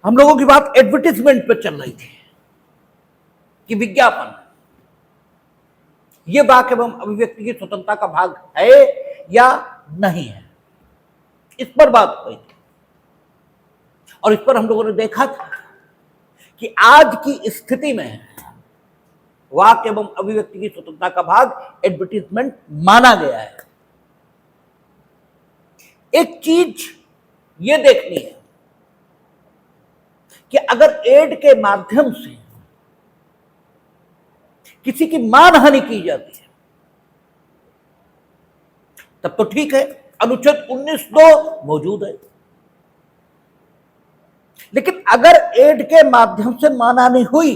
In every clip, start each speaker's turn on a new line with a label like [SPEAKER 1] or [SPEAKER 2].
[SPEAKER 1] हम लोगों की बात एडवर्टीजमेंट पे चल रही थी कि विज्ञापन ये वाक एवं अभिव्यक्ति की स्वतंत्रता का भाग है या नहीं है, इस पर बात हुई थी। और इस पर हम लोगों ने देखा था कि आज की स्थिति में वाक एवं अभिव्यक्ति की स्वतंत्रता का भाग एडवर्टीजमेंट माना गया है। एक चीज ये देखनी है कि अगर एड के माध्यम से किसी की मानहानि की जाती है तब तो ठीक है, अनुच्छेद 19(2) मौजूद है। लेकिन अगर एड के माध्यम से मानहानि हुई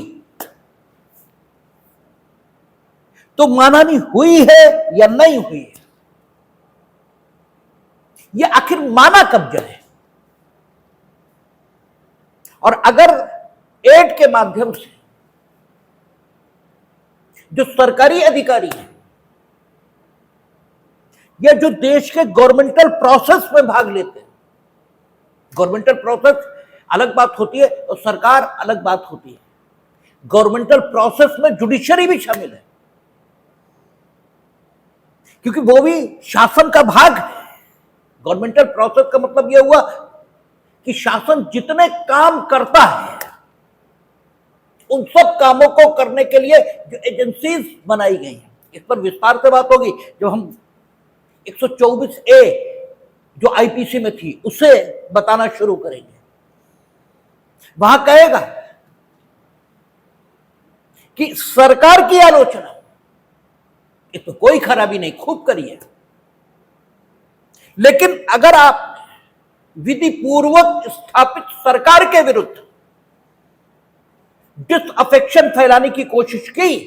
[SPEAKER 1] तो मानहानि हुई है या नहीं हुई है, यह आखिर माना कब जाए। और अगर एड के माध्यम से जो सरकारी अधिकारी हैं या जो देश के गवर्नमेंटल प्रोसेस में भाग लेते हैं, गवर्नमेंटल प्रोसेस अलग बात होती है और सरकार अलग बात होती है। गवर्नमेंटल प्रोसेस में जुडिशरी भी शामिल है, क्योंकि वो भी शासन का भाग है। गवर्नमेंटल प्रोसेस का मतलब यह हुआ कि शासन जितने काम करता है उन सब कामों को करने के लिए जो एजेंसीज बनाई गई हैं, इस पर विस्तार से बात होगी जब हम 124A जो आईपीसी में थी उसे बताना शुरू करेंगे। वहां कहेगा कि सरकार की आलोचना, इसमें कोई खराबी नहीं, खूब करिए, लेकिन अगर आप विधि पूर्वक स्थापित सरकार के विरुद्ध डिसअफेक्शन फैलाने की कोशिश की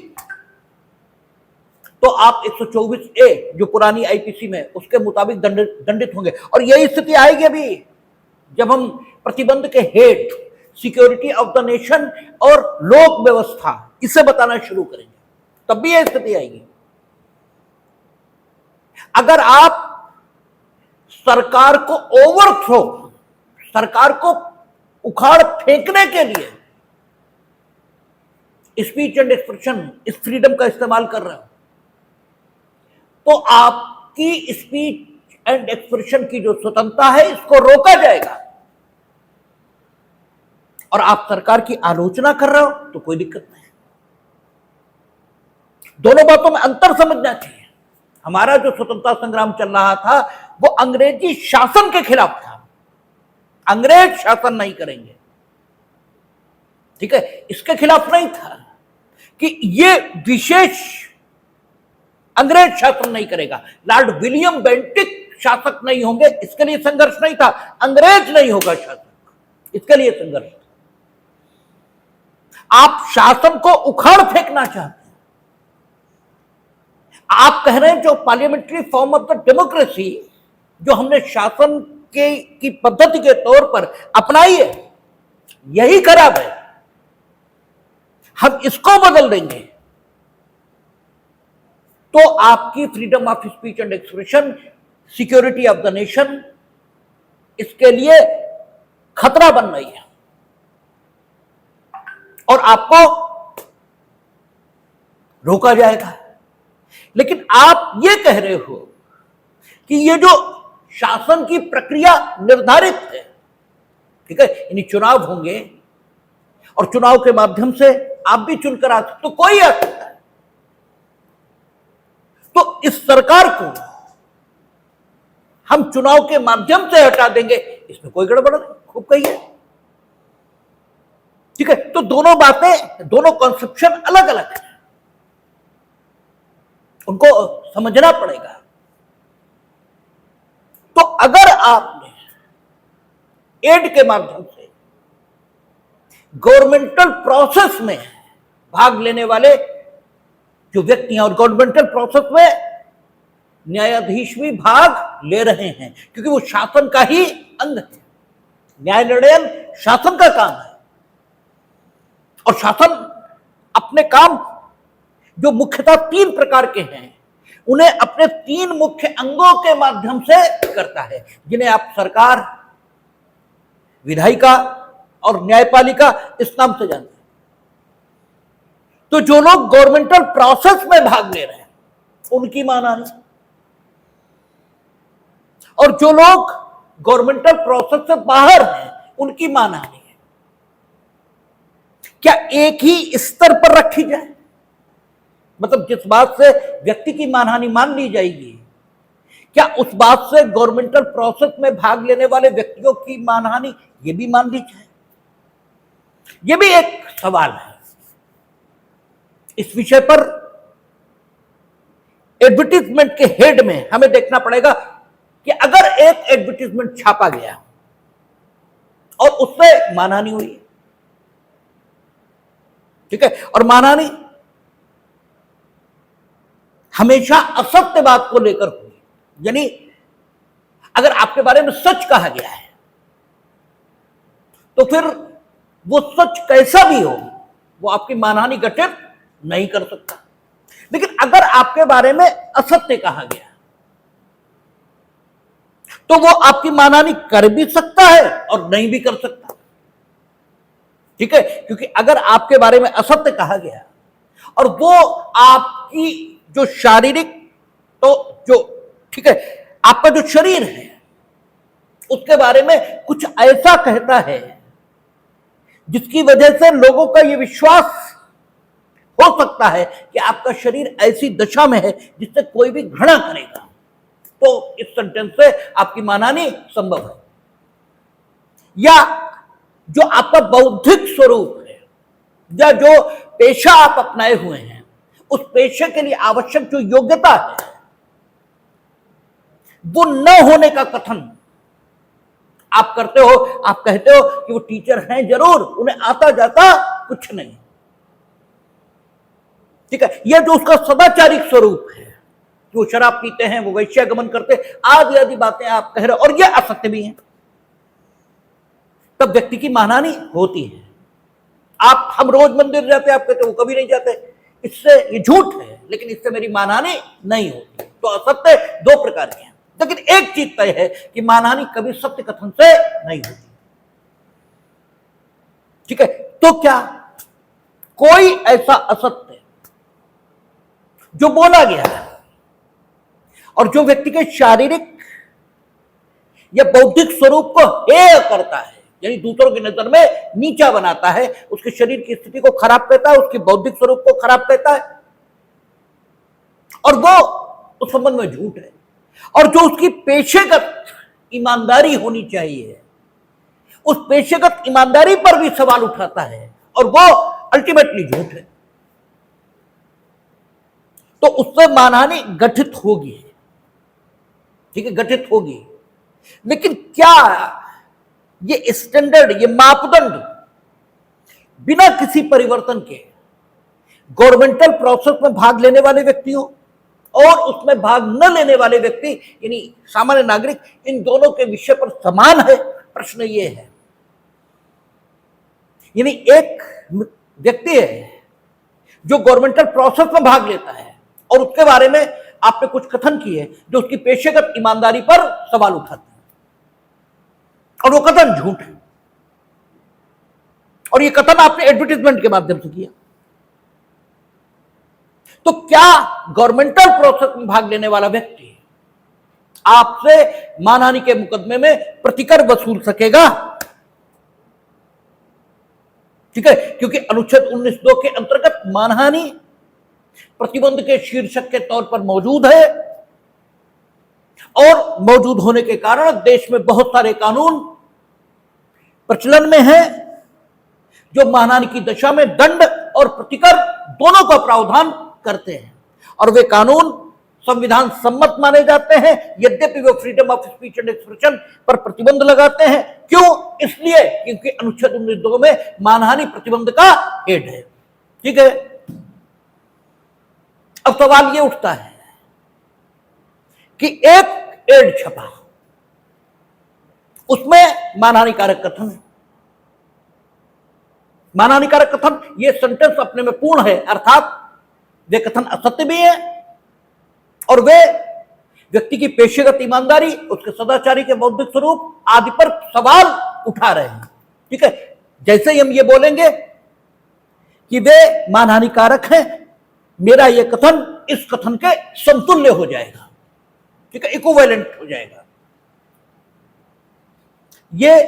[SPEAKER 1] तो आप 124A जो पुरानी आईपीसी में उसके मुताबिक दंडित होंगे। और यही स्थिति आएगी अभी जब हम प्रतिबंध के head, security of the nation और लोक व्यवस्था इसे बताना शुरू करेंगे, तब भी यह स्थिति आएगी। अगर आप सरकार को ओवरथ्रो, सरकार को उखाड़ फेंकने के लिए स्पीच एंड एक्सप्रेशन, इस फ्रीडम का इस्तेमाल कर रहे हो, तो आपकी स्पीच एंड एक्सप्रेशन की जो स्वतंत्रता है इसको रोका जाएगा। और आप सरकार की आलोचना कर रहे हो तो कोई दिक्कत नहीं। दोनों बातों में अंतर समझना चाहिए। हमारा जो स्वतंत्रता संग्राम चल रहा था वो अंग्रेजी शासन के खिलाफ था, अंग्रेज शासन नहीं करेंगे, ठीक है, इसके खिलाफ नहीं था कि ये विशेष अंग्रेज शासन नहीं करेगा, लॉर्ड विलियम बेंटिक शासक नहीं होंगे, इसके लिए संघर्ष नहीं था। अंग्रेज नहीं होगा शासक, इसके लिए संघर्ष था। आप शासन को उखाड़ फेंकना चाहते हैं। आप कह रहे हैं जो parliamentary form of the democracy जो हमने शासन की पद्धति के तौर पर अपनाई है यही खराब है, हम इसको बदल देंगे तो आपकी freedom of speech and expression, security of the nation, इसके लिए खतरा बन रही है और आपको रोका जाएगा। लेकिन आप ये कह रहे हो कि ये जो शासन की प्रक्रिया निर्धारित है, ठीक है, यानी चुनाव होंगे और चुनाव के माध्यम से आप भी चुनकर आ सकते, तो कोई आ सकता है, तो इस सरकार को हम चुनाव के माध्यम से हटा देंगे, इसमें कोई गड़बड़ नहीं, खूब कहिए, ठीक है। तो दोनों बातें, दोनों कॉन्सेप्शन अलग अलग है, उनको समझना पड़ेगा। तो अगर आपने एड के माध्यम से गवर्नमेंटल प्रोसेस में भाग लेने वाले जो व्यक्ति हैं, और गवर्नमेंटल प्रोसेस में न्यायाधीश भी भाग ले रहे हैं क्योंकि वो शासन का ही अंग है, न्याय निर्णयन शासन का काम है, और शासन अपने काम जो मुख्यतः 3 प्रकार के हैं उन्हें अपने 3 मुख्य अंगों के माध्यम से करता है, जिन्हें आप सरकार, विधायिका और न्यायपालिका इस नाम से जानते हैं। तो जो लोग गवर्नमेंटल प्रोसेस में भाग ले रहे हैं उनकी मानहानि, और जो लोग गवर्नमेंटल प्रोसेस से बाहर हैं उनकी मानहानि है। क्या एक ही स्तर पर रखी जाए? मतलब जिस बात से व्यक्ति की मानहानि मान ली जाएगी, क्या उस बात से गवर्नमेंटल प्रोसेस में भाग लेने वाले व्यक्तियों की मानहानि ये भी मान ली जाए? ये भी एक सवाल है। इस विषय पर एडवर्टीजमेंट के हेड में हमें देखना पड़ेगा कि अगर एक एडवर्टीजमेंट छापा गया और उससे मानहानि हुई, ठीक है, और मानहानि हमेशा असत्य बात को लेकर हुई, यानी अगर आपके बारे में सच कहा गया है तो फिर वो सच कैसा भी हो वो आपकी मानहानि घटित नहीं कर सकता। लेकिन अगर आपके बारे में असत्य कहा गया तो वो आपकी मानहानि कर भी सकता है और नहीं भी कर सकता, ठीक है, क्योंकि अगर आपके बारे में असत्य कहा गया और वो आपकी जो शारीरिक, तो जो, ठीक है, आपका जो शरीर है उसके बारे में कुछ ऐसा कहता है जिसकी वजह से लोगों का यह विश्वास हो सकता है कि आपका शरीर ऐसी दशा में है जिससे कोई भी घृणा करेगा, तो इस सेंटेंस से आपकी मानहानि संभव है। या जो आपका बौद्धिक स्वरूप है या जो पेशा आप अपनाए हुए हैं उस पेशे के लिए आवश्यक जो योग्यता है वो न होने का कथन आप करते हो। आप कहते हो कि वो टीचर हैं जरूर, उन्हें आता जाता कुछ नहीं, ठीक है, यह जो उसका सदाचारिक स्वरूप है, वो शराब पीते हैं, वो वैश्यागमन करते हैं, आदि आदि बातें आप कह रहे हो और यह असत्य भी है, तब व्यक्ति की मानहानि होती है। हम रोज मंदिर जाते हैं, आप कहते हो वो कभी नहीं जाते, इससे ये झूठ है, लेकिन इससे मेरी मानहानि नहीं होती। तो असत्य दो प्रकार के हैं, लेकिन एक चीज तय है कि मानहानि कभी सत्य कथन से नहीं होती, ठीक है। तो क्या कोई ऐसा असत्य जो बोला गया है और जो व्यक्ति के शारीरिक या बौद्धिक स्वरूप को हेय करता है, यानी दूसरों की नजर में नीचा बनाता है, उसके शरीर की स्थिति को खराब करता है, उसके बौद्धिक स्वरूप को खराब करता है, और वो उस संबंध में झूठ है, और जो उसकी पेशेगत ईमानदारी होनी चाहिए उस पेशेगत ईमानदारी पर भी सवाल उठाता है, और वो अल्टीमेटली झूठ है, तो उससे मानहानि गठित होगी, ठीक है, गठित होगी। लेकिन क्या ये स्टैंडर्ड, ये मापदंड बिना किसी परिवर्तन के गवर्नमेंटल प्रोसेस में भाग लेने वाले व्यक्तियों और उसमें भाग न लेने वाले व्यक्ति यानी सामान्य नागरिक, इन दोनों के विषय पर समान है? प्रश्न ये है। यानी एक व्यक्ति है जो गवर्नमेंटल प्रोसेस में भाग लेता है और उसके बारे में आपने कुछ कथन किए जो उसकी पेशेगत ईमानदारी पर सवाल उठाते हैं, और वो कथन झूठ है, और ये कथन आपने एडवर्टीजमेंट के माध्यम से किया। तो क्या गवर्नमेंटल प्रोसेस में भाग लेने वाला व्यक्ति आपसे मानहानि के मुकदमे में प्रतिकर वसूल सकेगा? ठीक है, क्योंकि अनुच्छेद 19(2) के अंतर्गत मानहानि प्रतिबंध के शीर्षक के तौर पर मौजूद है, और मौजूद होने के कारण देश में बहुत सारे कानून प्रचलन में हैं जो मानहानि की दशा में दंड और प्रतिकर दोनों का प्रावधान करते हैं, और वे कानून संविधान सम्मत माने जाते हैं, यद्यपि वे freedom of speech and expression पर प्रतिबंध लगाते हैं। क्यों? इसलिए क्योंकि अनुच्छेद 19(2) में मानहानि प्रतिबंध का हेड है, ठीक है। अब सवाल ये उठता है कि एक एड छपा, उसमें मानहानिकारक कथन है। मानहानिकारक कथन, ये सेंटेंस अपने में पूर्ण है, अर्थात वे कथन असत्य भी है और वे व्यक्ति की पेशेगत ईमानदारी, उसके सदाचारी के बौद्धिक स्वरूप आदि पर सवाल उठा रहे हैं, ठीक है। जैसे ही हम ये बोलेंगे कि वे मानहानिकारक हैं, मेरा ये कथन इस कथन के समतुल्य हो जाएगा, ठीक है, इक्विवेलेंट हो जाएगा, ये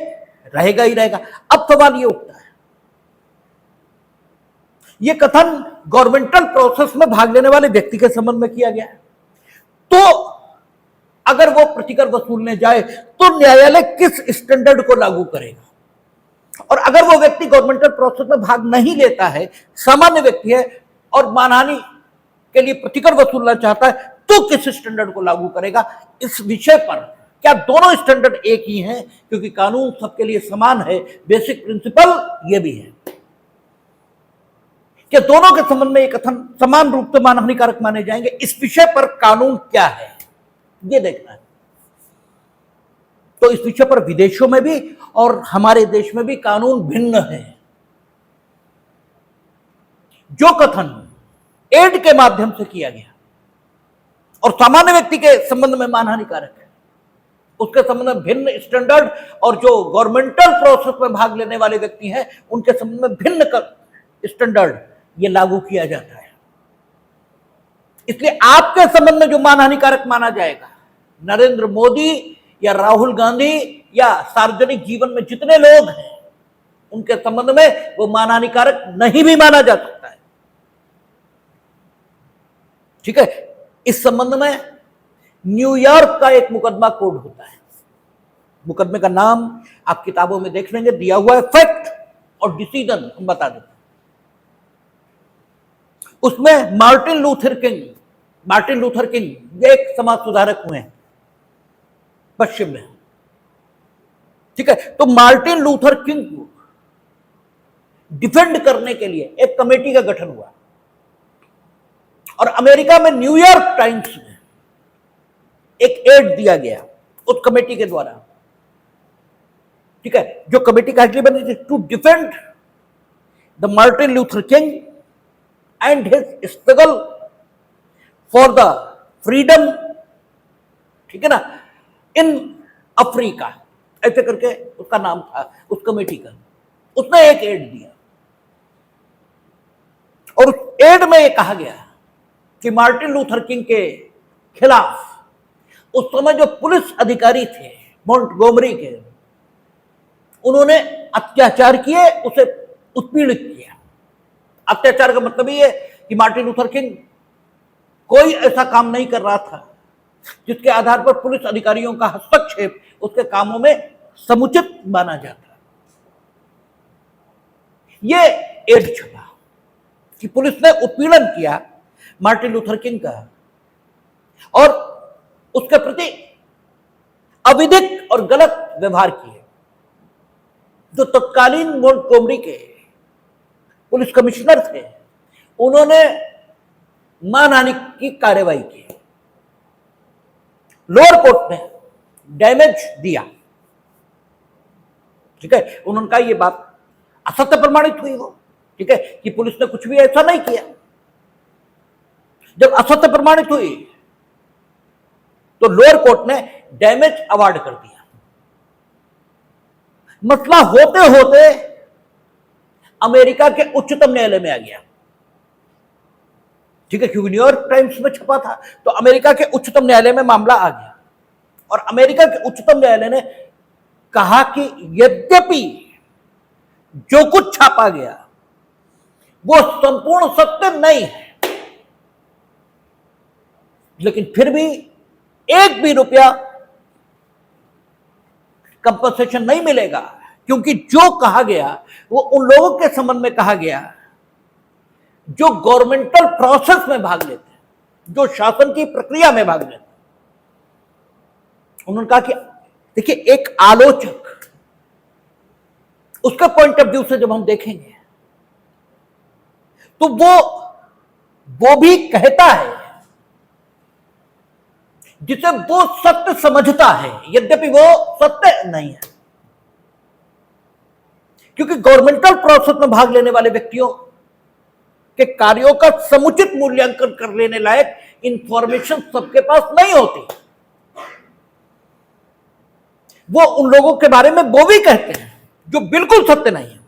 [SPEAKER 1] रहेगा ही रहेगा। अब सवाल ये उठता है, ये कथन गवर्नमेंटल प्रोसेस में भाग लेने वाले व्यक्ति के संबंध में किया गया है, तो अगर वो प्रतिकर वसूलने जाए तो न्यायालय किस स्टैंडर्ड को लागू करेगा? और अगर वो व्यक्ति गवर्नमेंटल प्रोसेस में भाग नहीं लेता है, सामान्य व्यक्ति है और मानहानि के लिए प्रतिकर वसूलना चाहता है, तो किस स्टैंडर्ड को लागू करेगा? इस विषय पर क्या दोनों स्टैंडर्ड एक ही हैं? क्योंकि कानून सबके लिए समान है, बेसिक प्रिंसिपल ये भी है कि दोनों के संबंध में एक कथन समान रूप से मानहानिकारक माने जाएंगे। इस विषय पर कानून क्या है, ये देखना है। तो इस विषय पर विदेशों में भी और हमारे देश में भी कानून भिन्न है। जो कथन एड के माध्यम से किया गया और सामान्य व्यक्ति के संबंध में मानहानिकारक है, उसके संबंध में भिन्न स्टैंडर्ड, और जो गवर्नमेंटल प्रोसेस में भाग लेने वाले व्यक्ति हैं उनके संबंध में भिन्न स्टैंडर्ड ये लागू किया जाता है। इसलिए आपके संबंध में जो मानहानिकारक माना जाएगा, नरेंद्र मोदी या राहुल गांधी या सार्वजनिक जीवन में जितने लोग हैं उनके संबंध में वो मानहानिकारक नहीं भी माना जा सकता है, ठीक है। इस संबंध में न्यूयॉर्क का एक मुकदमा कोड होता है, मुकदमे का नाम आप किताबों में देख लेंगे, दिया हुआ है, फैक्ट और डिसीजन हम बता देते हैं। उसमें मार्टिन लूथर किंग ये एक समाज सुधारक हुए हैं पश्चिम में, ठीक है। तो मार्टिन लूथर किंग को डिफेंड करने के लिए एक कमेटी का गठन हुआ और अमेरिका में न्यूयॉर्क टाइम्स में एक एड दिया गया उस कमेटी के द्वारा, ठीक है। जो कमेटी का हेडलाइन बनी थी, to defend the Martin Luther King and his struggle for the freedom, ठीक है ना, इन अफ्रीका, ऐसे करके उसका नाम था उस कमेटी का। उसने एक एड दिया और उस एड में यह कहा गया कि मार्टिन लूथर किंग के खिलाफ उस समय जो पुलिस अधिकारी थे मोंटगोमरी के, उन्होंने अत्याचार किए, उसे उत्पीड़ित किया। अत्याचार का मतलब ये है कि मार्टिन लूथर किंग कोई ऐसा काम नहीं कर रहा था जिसके आधार पर पुलिस अधिकारियों का हस्तक्षेप उसके कामों में समुचित माना जाता। ये एड छपा कि पुलिस ने उत्पीड़न किया मार्टिन लूथर किंग का और उसके प्रति अविधिक और गलत व्यवहार किए। जो तत्कालीन मोंटगोमरी के पुलिस कमिश्नर थे, उन्होंने मानहानि की कार्रवाई की। लोअर कोर्ट ने डैमेज दिया, ठीक है। उन्होंने कहा यह बात असत्य प्रमाणित हुई हो, ठीक है, कि पुलिस ने कुछ भी ऐसा नहीं किया। जब असत्य प्रमाणित हुई तो लोअर कोर्ट ने डैमेज अवार्ड कर दिया। मसला होते होते अमेरिका के उच्चतम न्यायालय में आ गया, ठीक है, क्योंकि न्यूयॉर्क टाइम्स में छपा था तो अमेरिका के उच्चतम न्यायालय में मामला आ गया। और अमेरिका के उच्चतम न्यायालय ने कहा कि यद्यपि जो कुछ छापा गया वो संपूर्ण सत्य नहीं है, लेकिन फिर भी एक भी रुपया कंपनसेशन नहीं मिलेगा, क्योंकि जो कहा गया वो उन लोगों के संबंध में कहा गया जो गवर्नमेंटल प्रोसेस में भाग लेते हैं, जो शासन की प्रक्रिया में भाग लेते हैं। उन्होंने कहा कि देखिए, एक आलोचक उसका पॉइंट ऑफ व्यू से जब हम देखेंगे तो वो भी कहता है जिसे वो सत्य समझता है, यद्यपि वो सत्य नहीं है, क्योंकि गवर्नमेंटल प्रोसेस में भाग लेने वाले व्यक्तियों के कार्यों का समुचित मूल्यांकन कर लेने लायक इंफॉर्मेशन सबके पास नहीं होती। वो उन लोगों के बारे में वो भी कहते हैं जो बिल्कुल सत्य नहीं है,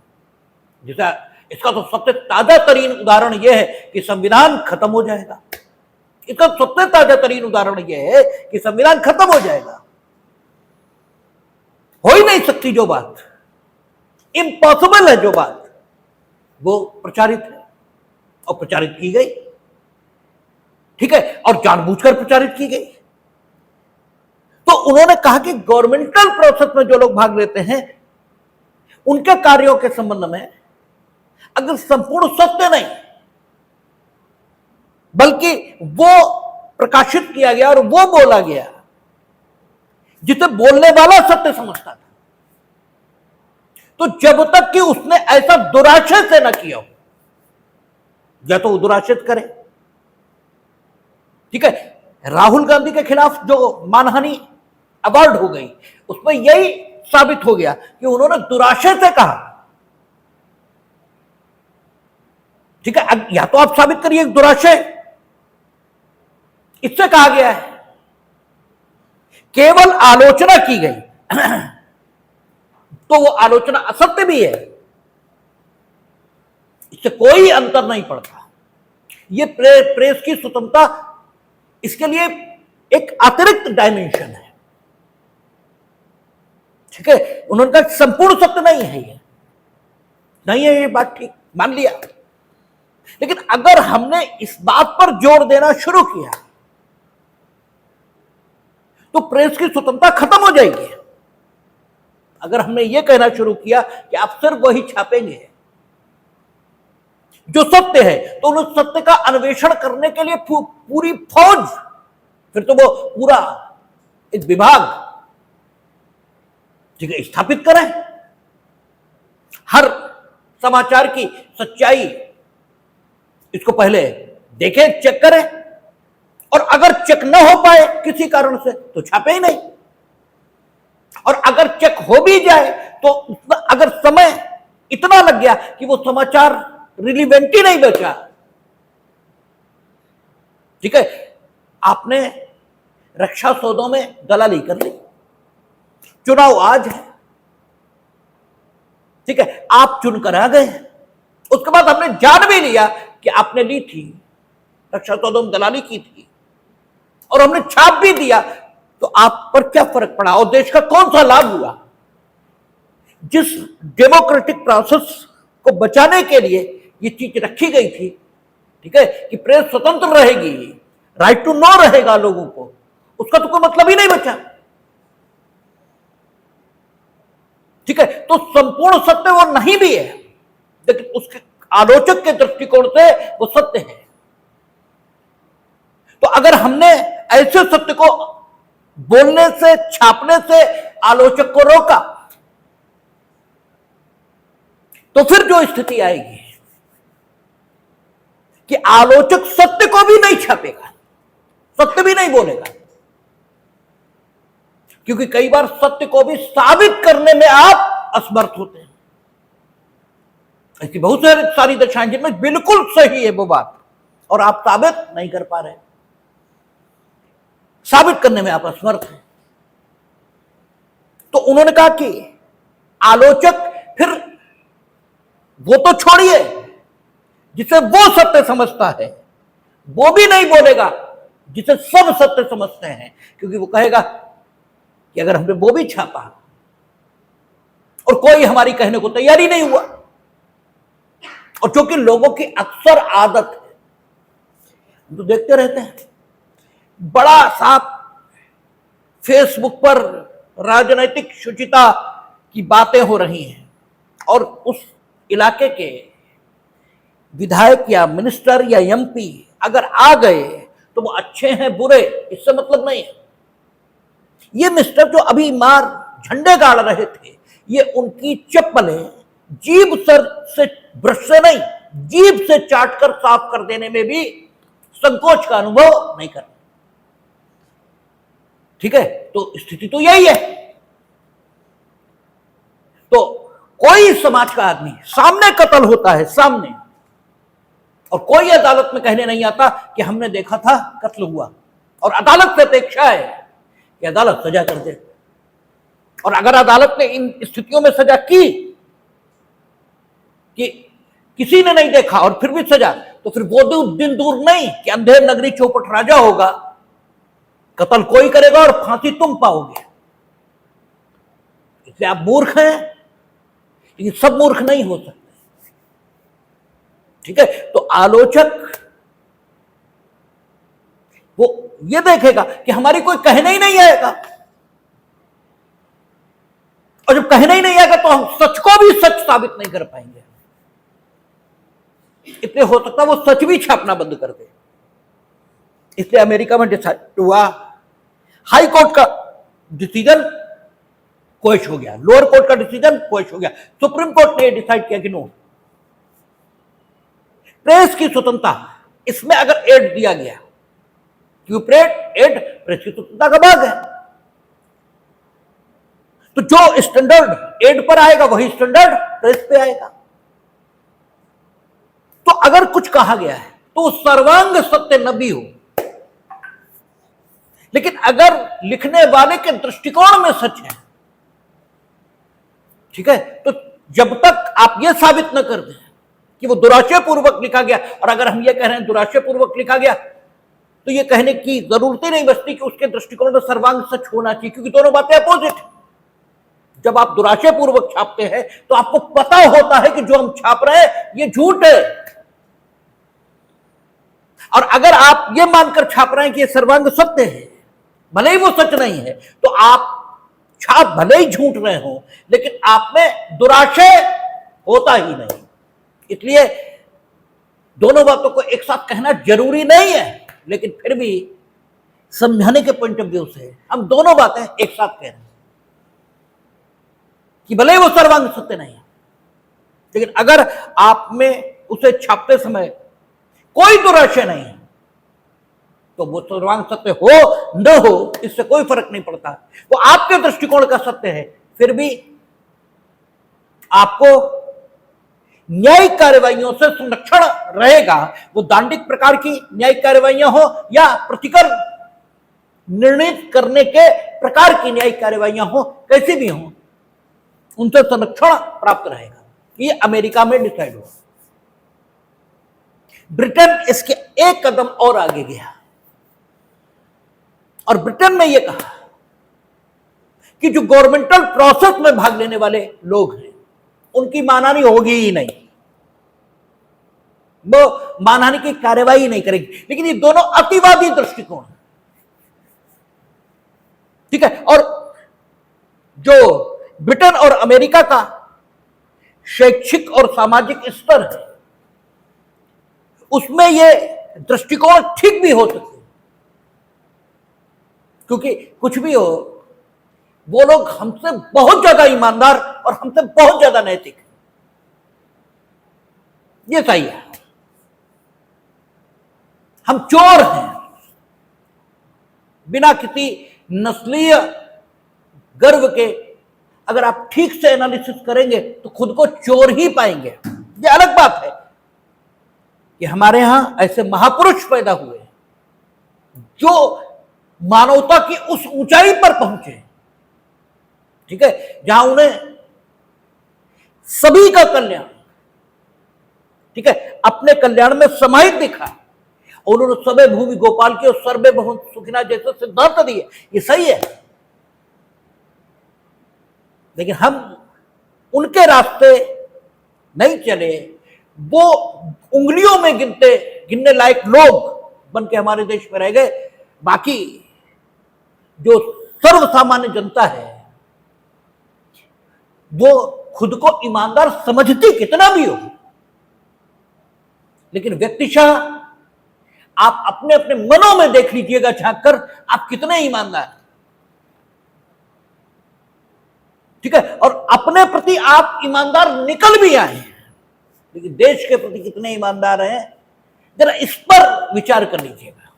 [SPEAKER 1] जैसा इसका तो सबसे ताजा तरीन उदाहरण यह है कि संविधान खत्म हो जाएगा। इसका सबसे ताजा तरीन उदाहरण यह है कि संविधान खत्म हो जाएगा। हो ही नहीं सकती जो बात, इम्पॉसिबल है जो बात, वो प्रचारित है और प्रचारित की गई। ठीक है, और जानबूझकर प्रचारित की गई। तो उन्होंने कहा कि गवर्नमेंटल प्रोसेस में जो लोग भाग लेते हैं उनके कार्यों के संबंध में अगर संपूर्ण सत्य नहीं बल्कि वो प्रकाशित किया गया और वो बोला गया जिसे बोलने वाला सत्य समझता था, तो जब तक कि उसने ऐसा दुराशय से न किया हो, या तो वो दुराशित करे। ठीक है, राहुल गांधी के खिलाफ जो मानहानि अवार्ड हो गई उसमें यही साबित हो गया कि उन्होंने दुराशय से कहा। ठीक है, या तो आप साबित करिए दुराशय, इससे कहा गया है केवल आलोचना की गई तो वो आलोचना असत्य भी है, इससे कोई अंतर नहीं पड़ता। ये प्रेस की स्वतंत्रता, इसके लिए एक अतिरिक्त डायमेंशन है। ठीक है, उन्होंने कहा संपूर्ण सत्य नहीं है, ये नहीं है, ये बात ठीक मान लिया। लेकिन अगर हमने इस बात पर जोर देना शुरू किया तो प्रेस की स्वतंत्रता खत्म हो जाएगी। अगर हमने ये कहना शुरू किया कि आप सिर्फ वही छापेंगे जो सत्य है, तो उन सत्य का अन्वेषण करने के लिए पूरी फौज, फिर तो वो पूरा एक विभाग, ठीक है, स्थापित करें। हर समाचार की सच्चाई इसको पहले देखें, चेक करें, और अगर चेक न हो पाए किसी कारण से तो छापे ही नहीं, और अगर चेक हो भी जाए तो अगर समय इतना लग गया कि वो समाचार रिलीवेंट ही नहीं बचा, ठीक है, आपने रक्षा सौदों में दलाली कर ली, चुनाव आज है, ठीक है, आप चुनकर आ गए, उसके बाद हमने जान भी लिया कि आपने ली थी, रक्षा सौदों में दलाली की थी, और हमने छाप भी दिया, तो आप पर क्या फर्क पड़ा और देश का कौन सा लाभ हुआ? जिस डेमोक्रेटिक प्रोसेस को बचाने के लिए ये चीज रखी गई थी, ठीक है, कि प्रेस स्वतंत्र रहेगी, राइट टू नो रहेगा लोगों को, उसका तो कोई मतलब ही नहीं बचा। ठीक है, तो संपूर्ण सत्य वो नहीं भी है, लेकिन उसके आलोचक के दृष्टिकोण से वो सत्य है। तो अगर हमने ऐसे सत्य को बोलने से, छापने से आलोचक को रोका, तो फिर जो स्थिति आएगी कि आलोचक सत्य को भी नहीं छापेगा, सत्य भी नहीं बोलेगा, क्योंकि कई बार सत्य को भी साबित करने में आप असमर्थ होते हैं। ऐसी बहुत सारी दशाएं जिनमें बिल्कुल सही है वो बात और आप साबित नहीं कर पा रहे, साबित करने में आप असमर्थ हैं। तो उन्होंने कहा कि आलोचक फिर वो तो छोड़िए, जिसे वो सत्य समझता है वो भी नहीं बोलेगा जिसे सब सत्य समझते हैं, क्योंकि वो कहेगा कि अगर हमने वो भी छापा और कोई हमारी कहने को तैयार ही नहीं हुआ, और क्योंकि लोगों की अक्सर आदत है, तो देखते रहते हैं, बड़ा साफ फेसबुक पर राजनीतिक शुचिता की बातें हो रही हैं और उस इलाके के विधायक या मिनिस्टर या एमपी अगर आ गए तो वो अच्छे हैं बुरे इससे मतलब नहीं है। ये मिस्टर जो अभी मार झंडे गाड़ रहे थे, ये उनकी चप्पलें जीभ से ब्रश से नहीं, जीभ से चाट कर साफ कर देने में भी संकोच का अनुभव नहीं करते। ठीक है, तो स्थिति तो यही है। तो कोई समाज का आदमी सामने कत्ल होता है, सामने, और कोई अदालत में कहने नहीं आता कि हमने देखा था कत्ल हुआ, और अदालत से अपेक्षा है कि अदालत सजा कर दे। और अगर अदालत ने इन स्थितियों में सजा की कि किसी ने नहीं देखा और फिर भी सजा, तो फिर वो दिन दूर नहीं कि अंधेर नगरी चौपट राजा होगा, कत्ल कोई करेगा और फांसी तुम पाओगे। इसलिए आप मूर्ख हैं, लेकिन सब मूर्ख नहीं हो सकते। ठीक है, तो आलोचक वो ये देखेगा कि हमारी कोई कहने ही नहीं आएगा, और जब कहने ही नहीं आएगा तो हम सच को भी सच साबित नहीं कर पाएंगे। इसलिए हो सकता है वो सच भी छापना बंद कर दे। इसलिए अमेरिका में डिसाइड हुआ, हाई कोर्ट का डिसीजन क्वेश हो गया, लोअर कोर्ट का डिसीजन क्वेश हो गया, सुप्रीम कोर्ट ने डिसाइड किया कि नो, प्रेस की स्वतंत्रता इसमें अगर एड दिया गया, क्योंकि एड प्रेस की स्वतंत्रता का भाग है, तो जो स्टैंडर्ड एड पर आएगा वही स्टैंडर्ड प्रेस पे आएगा। तो अगर कुछ कहा गया है तो सर्वांग सत्य न भी हो, लेकिन अगर लिखने वाले के दृष्टिकोण में सच है, ठीक है, तो जब तक आप यह साबित न कर दें कि वो दुराशय पूर्वक लिखा गया, और अगर हम ये कह रहे हैं दुराशय पूर्वक लिखा गया, तो ये कहने की जरूरत ही नहीं बचती कि उसके दृष्टिकोण में सर्वांग सच होना चाहिए, क्योंकि दोनों बातें अपोजिट है। जब आप दुराशय पूर्वक छापते हैं तो आपको पता होता है कि जो हम छाप रहे हैं ये झूठ है, और अगर आप ये मानकर छाप रहे हैं कि ये सर्वांग सत्य है, भले ही वो सच नहीं है, तो आप छाप भले ही झूठ रहे हो, लेकिन आप में दुराशय होता ही नहीं। इसलिए दोनों बातों को एक साथ कहना जरूरी नहीं है, लेकिन फिर भी समझाने के पॉइंट ऑफ व्यू से हम दोनों बातें एक साथ कह रहे हैं कि भले ही वो सर्वांग सत्य नहीं है, लेकिन अगर आप में उसे छापते समय कोई दुराशय नहीं है, तो वो सर्वांग सत्य हो न हो इससे कोई फर्क नहीं पड़ता, वो आपके दृष्टिकोण का सत्य है। फिर भी आपको न्यायिक कार्यवाहियों से संरक्षण रहेगा, वो दांडिक प्रकार की न्यायिक कार्यवाहियां हो या प्रतिकर निर्णित करने के प्रकार की न्यायिक कार्यवाहियां हो, कैसी भी हो, उनसे संरक्षण प्राप्त रहेगा। ये अमेरिका में डिसाइड हुआ। ब्रिटेन इसके एक कदम और आगे गया, और ब्रिटेन ने यह कहा कि जो गवर्नमेंटल प्रोसेस में भाग लेने वाले लोग हैं उनकी मानहानि होगी ही नहीं, वो मानहानि की कार्यवाही नहीं करेगी। लेकिन ये दोनों अतिवादी दृष्टिकोण है, ठीक है। और जो ब्रिटेन और अमेरिका का शैक्षिक और सामाजिक स्तर है, उसमें ये दृष्टिकोण ठीक भी हो सकते, क्योंकि कुछ भी हो, वो लोग हमसे बहुत ज्यादा ईमानदार और हमसे बहुत ज्यादा नैतिक है, ये सही है। हम चोर हैं, बिना किसी नस्लीय गर्व के अगर आप ठीक से एनालिसिस करेंगे तो खुद को चोर ही पाएंगे। ये अलग बात है कि हमारे यहां ऐसे महापुरुष पैदा हुए जो मानवता की उस ऊंचाई पर पहुंचे, ठीक है, जहां उन्हें सभी का कल्याण, ठीक है, अपने कल्याण में समाहित दिखा। उन्होंने सबे भूमि गोपाल के और सर्वे बहुत सुखिना जैसे सिद्धांत दिए, ये सही है। लेकिन हम उनके रास्ते नहीं चले, वो उंगलियों में गिनने लायक लोग बन के हमारे देश में रह गए। बाकी जो सर्वसामान्य जनता है वो खुद को ईमानदार समझती कितना भी हो, लेकिन व्यक्तिशः आप अपने अपने मनों में देख लीजिएगा झांक कर, आप कितने ईमानदार, ठीक है, और अपने प्रति आप ईमानदार निकल भी आए हैं, लेकिन देश के प्रति कितने ईमानदार हैं, जरा इस पर विचार कर लीजिएगा।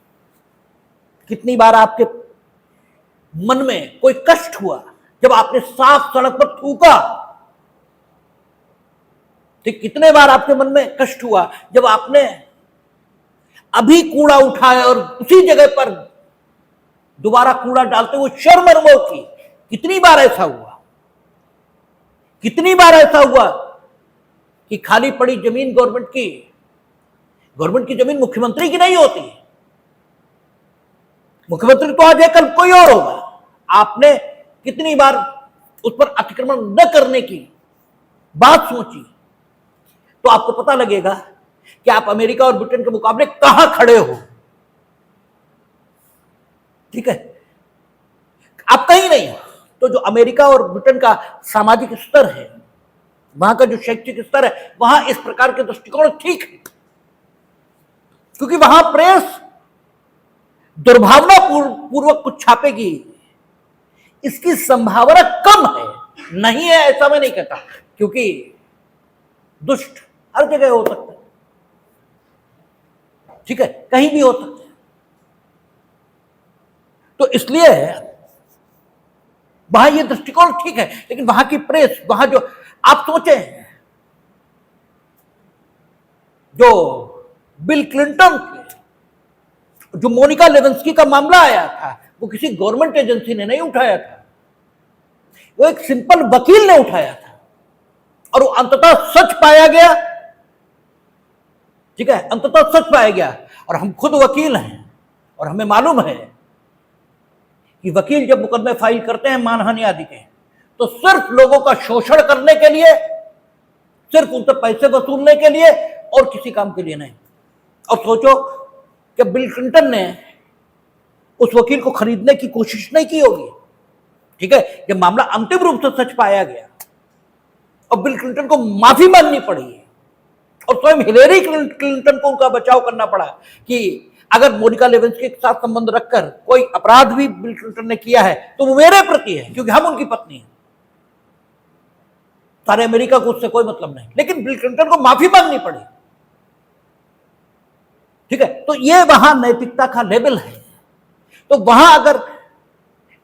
[SPEAKER 1] कितनी बार आपके मन में कोई कष्ट हुआ जब आपने साफ सड़क पर थूका, ठीक, कितने बार आपके मन में कष्ट हुआ जब आपने अभी कूड़ा उठाया और उसी जगह पर दोबारा कूड़ा डालते हुए शर्म अनुभव की। कितनी बार ऐसा हुआ, कितनी बार ऐसा हुआ कि खाली पड़ी जमीन गवर्नमेंट की जमीन मुख्यमंत्री की नहीं होती। मुख्यमंत्री तो आज है, कल कोई और होगा। आपने कितनी बार उस पर अतिक्रमण न करने की बात सोची तो आपको पता लगेगा कि आप अमेरिका और ब्रिटेन के मुकाबले कहां खड़े हो। ठीक है, आप कहीं नहीं। तो जो अमेरिका और ब्रिटेन का सामाजिक स्तर है, वहां का जो शैक्षिक स्तर है, वहां इस प्रकार के दृष्टिकोण ठीक है, क्योंकि वहां प्रेस दुर्भावना पूर्वक कुछ छापेगी, इसकी संभावना कम है। नहीं है ऐसा मैं नहीं कहता, क्योंकि दुष्ट हर जगह हो सकता है। ठीक है, कहीं भी हो सकता है। तो इसलिए वहां ये दृष्टिकोण ठीक है, लेकिन वहां की प्रेस, वहां जो आप सोचे, जो बिल क्लिंटन थे, जो मोनिका लेविंस्की का मामला आया था, वो किसी गवर्नमेंट एजेंसी ने नहीं उठाया था, वो एक सिंपल वकील ने उठाया था, और वो अंततः सच पाया गया। ठीक है, अंततः सच पाया गया। और हम खुद वकील हैं और हमें मालूम है कि वकील जब मुकदमे फाइल करते हैं मानहानि आदि के, तो सिर्फ लोगों का शोषण करने के लिए, सिर्फ उनसे पैसे वसूलने के लिए, और किसी काम के लिए नहीं। और सोचो कि बिल क्लिंटन ने उस वकील को खरीदने की कोशिश नहीं की होगी। ठीक है, जब मामला अंतिम रूप से सच पाया गया और बिल क्लिंटन को माफी मांगनी पड़ी, और स्वयं हिलेरी क्लिंटन को उनका बचाव करना पड़ा कि अगर मोनिका लेविंस्की के साथ संबंध रखकर कोई अपराध भी बिल क्लिंटन ने किया है तो वो मेरे प्रति है, क्योंकि हम उनकी पत्नी हैं। सारे अमेरिका को उससे कोई मतलब नहीं, लेकिन बिल क्लिंटन को माफी मांगनी पड़ी। ठीक है, तो ये वहां नैतिकता का लेवल है। तो वहां अगर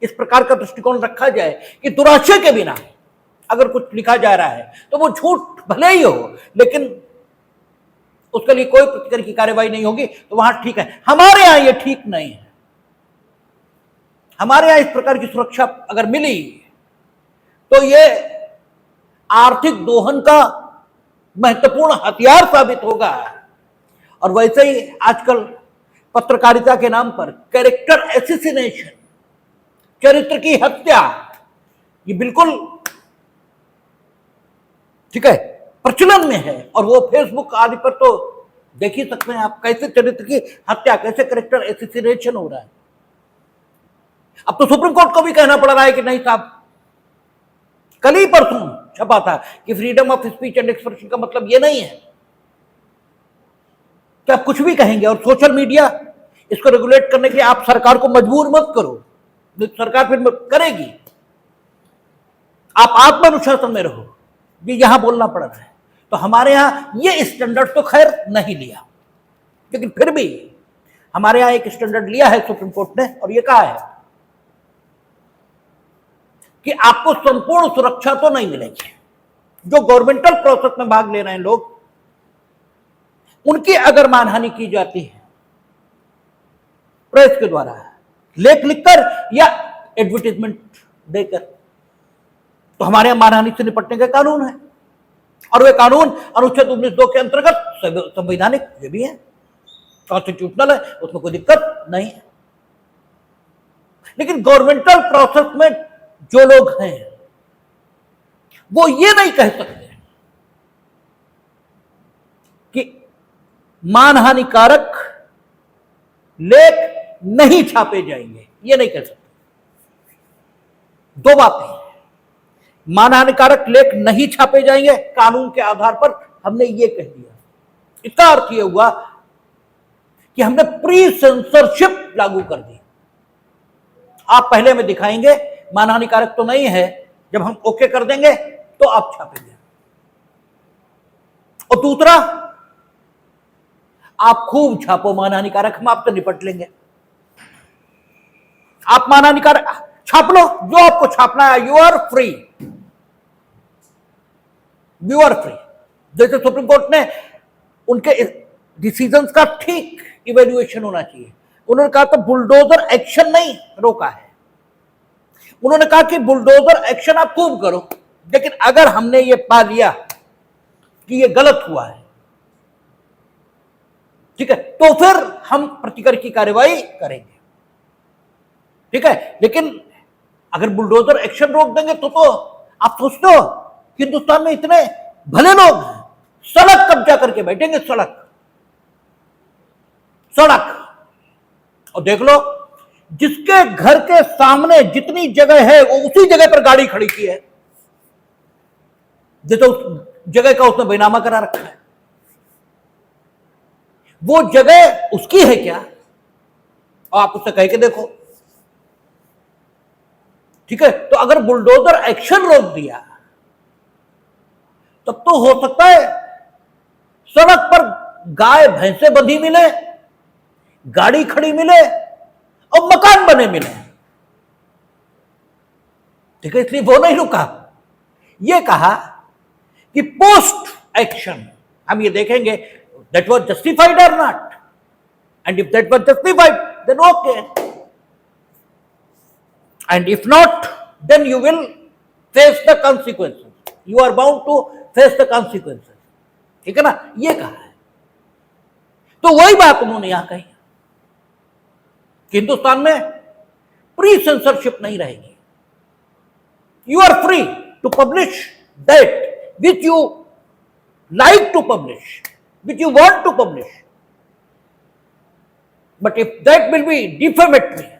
[SPEAKER 1] इस प्रकार का दृष्टिकोण रखा जाए कि दुराशय के बिना अगर कुछ लिखा जा रहा है तो वो झूठ भले ही हो, लेकिन उसके लिए कोई प्रतिकर की कार्यवाही नहीं होगी, तो वहां ठीक है। हमारे यहां ये ठीक नहीं है। हमारे यहां इस प्रकार की सुरक्षा अगर मिली तो ये आर्थिक दोहन का महत्वपूर्ण हथियार साबित होगा। और वैसे ही आजकल पत्रकारिता के नाम पर कैरेक्टर एसिसिनेशन, चरित्र की हत्या, ये बिल्कुल ठीक है प्रचलन में है। और वो फेसबुक आदि पर तो देख ही सकते हैं आप, कैसे चरित्र की हत्या, कैसे कैरेक्टर एसिसिनेशन हो रहा है। अब तो सुप्रीम कोर्ट को भी कहना पड़ रहा है कि नहीं साहब, कल ही परसों छपा था कि freedom of speech and expression का मतलब ये नहीं है कि आप कुछ भी कहेंगे। और सोशल मीडिया इसको रेगुलेट करने के लिए आप सरकार को मजबूर मत करो, सरकार फिर करेगी। आप आत्मानुशासन में रहो, ये यहां बोलना पड़ रहा है। तो हमारे यहां ये स्टैंडर्ड तो खैर नहीं लिया, लेकिन फिर भी हमारे यहां एक स्टैंडर्ड लिया है सुप्रीम कोर्ट ने, और ये कहा है कि आपको संपूर्ण सुरक्षा तो नहीं मिलेगी। जो गवर्नमेंटल प्रोसेस में भाग ले रहे हैं लोग, उनकी अगर मानहानि की जाती है प्रेस के द्वारा, लेख लिखकर या एडवर्टाइजमेंट देकर, तो हमारे यहां मानहानि से निपटने का कानून है। और वे कानून अनुच्छेद 19(2) के अंतर्गत संवैधानिक ये भी है, कॉन्स्टिट्यूशनल है, उसमें कोई दिक्कत नहीं है। लेकिन गवर्नमेंटल प्रोसेस में जो लोग हैं वो ये नहीं कह सकते कि मानहानिकारक लेख नहीं छापे जाएंगे, ये नहीं कह सकते। दो बातें, मानहानिकारक लेख नहीं छापे जाएंगे कानून के आधार पर, हमने ये कह दिया। इसका अर्थ यह हुआ कि हमने प्री सेंसरशिप लागू कर दी। आप पहले में दिखाएंगे मानहानिकारक तो नहीं है, जब हम ओके कर देंगे तो आप छापेंगे। और दूसरा, आप खूब छापो मानहानिकारक, हम आपसे निपट लेंगे। आप मानहानिकारक छाप लो, जो आपको छापना है, you are free, you are free. जैसे सुप्रीम कोर्ट ने उनके डिसीजंस का ठीक इवेल्युएशन होना चाहिए। उन्होंने कहा था बुलडोजर एक्शन नहीं रोका है, उन्होंने कहा कि बुलडोजर एक्शन आप खूब करो, लेकिन अगर हमने ये पा लिया कि ये गलत हुआ है, ठीक है, तो फिर हम प्रतिकर की कार्रवाई करेंगे, ठीक है। लेकिन अगर बुलडोजर एक्शन रोक देंगे तो आप सोचते हो हिंदुस्तान में इतने भले लोग हैं, सड़क कब्जा करके बैठेंगे, सड़क और देख लो जिसके घर के सामने जितनी जगह है वो उसी जगह पर गाड़ी खड़ी की है, जैसे उस जगह का उसने बेनामा करा रखा है। वो जगह उसकी है क्या? और आप उससे कह के देखो, ठीक है। तो अगर बुलडोजर एक्शन रोक दिया तब तो हो सकता है सड़क पर गाय भैंसे बंधी मिले, गाड़ी खड़ी मिले और मकान बने मिले, ठीक है। इसलिए वो नहीं रुका, ये कहा कि पोस्ट एक्शन हम ये देखेंगे that was justified or not, and if that was justified then okay, and if not then you will face the consequences, you are bound to face the consequences, ठीक है ना, ये कहा है। तो वही बात उन्होंने यहां कही कि हिंदुस्तान में प्री सेंसरशिप नहीं रहेगी, you are free to publish that which you like to publish, which you want to publish, but if that will be defamatory,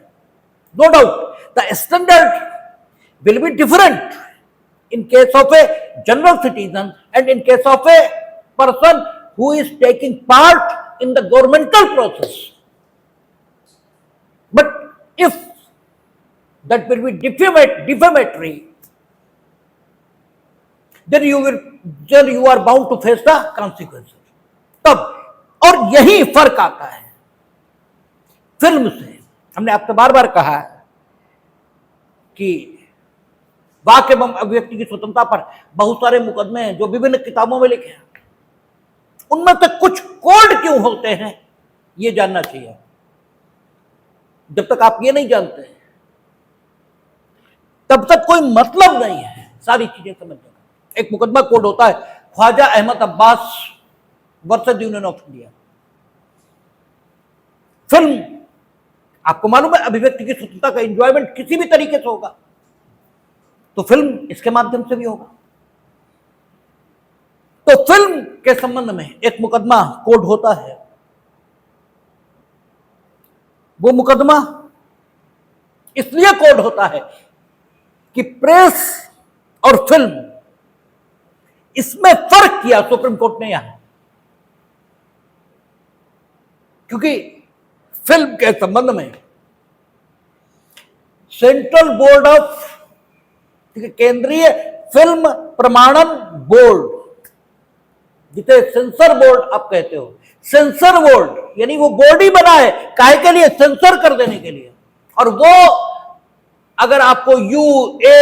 [SPEAKER 1] no doubt the standard will be different in case of a general citizen and in case of a person who is taking part in the governmental process. But if that will be defamatory, then you are bound to face the consequences. तब और यही फर्क आता है film से। हमने आपसे बार बार कहा कि वाक्य एवं अभिव्यक्ति की स्वतंत्रता पर बहुत सारे मुकदमे हैं जो विभिन्न किताबों में लिखे हैं, उनमें से कुछ कोड क्यों होते हैं ये जानना चाहिए। जब तक आप ये नहीं जानते तब तक कोई मतलब नहीं है सारी चीजें समझने का। एक मुकदमा कोड होता है Khwaja Ahmad Abbas versus union of India. Film आपको मालूम है अभिव्यक्ति की स्वतंत्रता का एंजॉयमेंट किसी भी तरीके से होगा, तो फिल्म इसके माध्यम से भी होगा। तो फिल्म के संबंध में एक मुकदमा कोड होता है, वो मुकदमा इसलिए कोड होता है कि प्रेस और फिल्म इसमें फर्क किया सुप्रीम कोर्ट ने यहां, क्योंकि फिल्म के संबंध में सेंट्रल बोर्ड ऑफ, केंद्रीय फिल्म प्रमाणन बोर्ड, जिसे सेंसर बोर्ड आप कहते हो, सेंसर बोर्ड यानी वो बोर्ड ही बना है काहे के लिए, सेंसर कर देने के लिए। और वो अगर आपको UA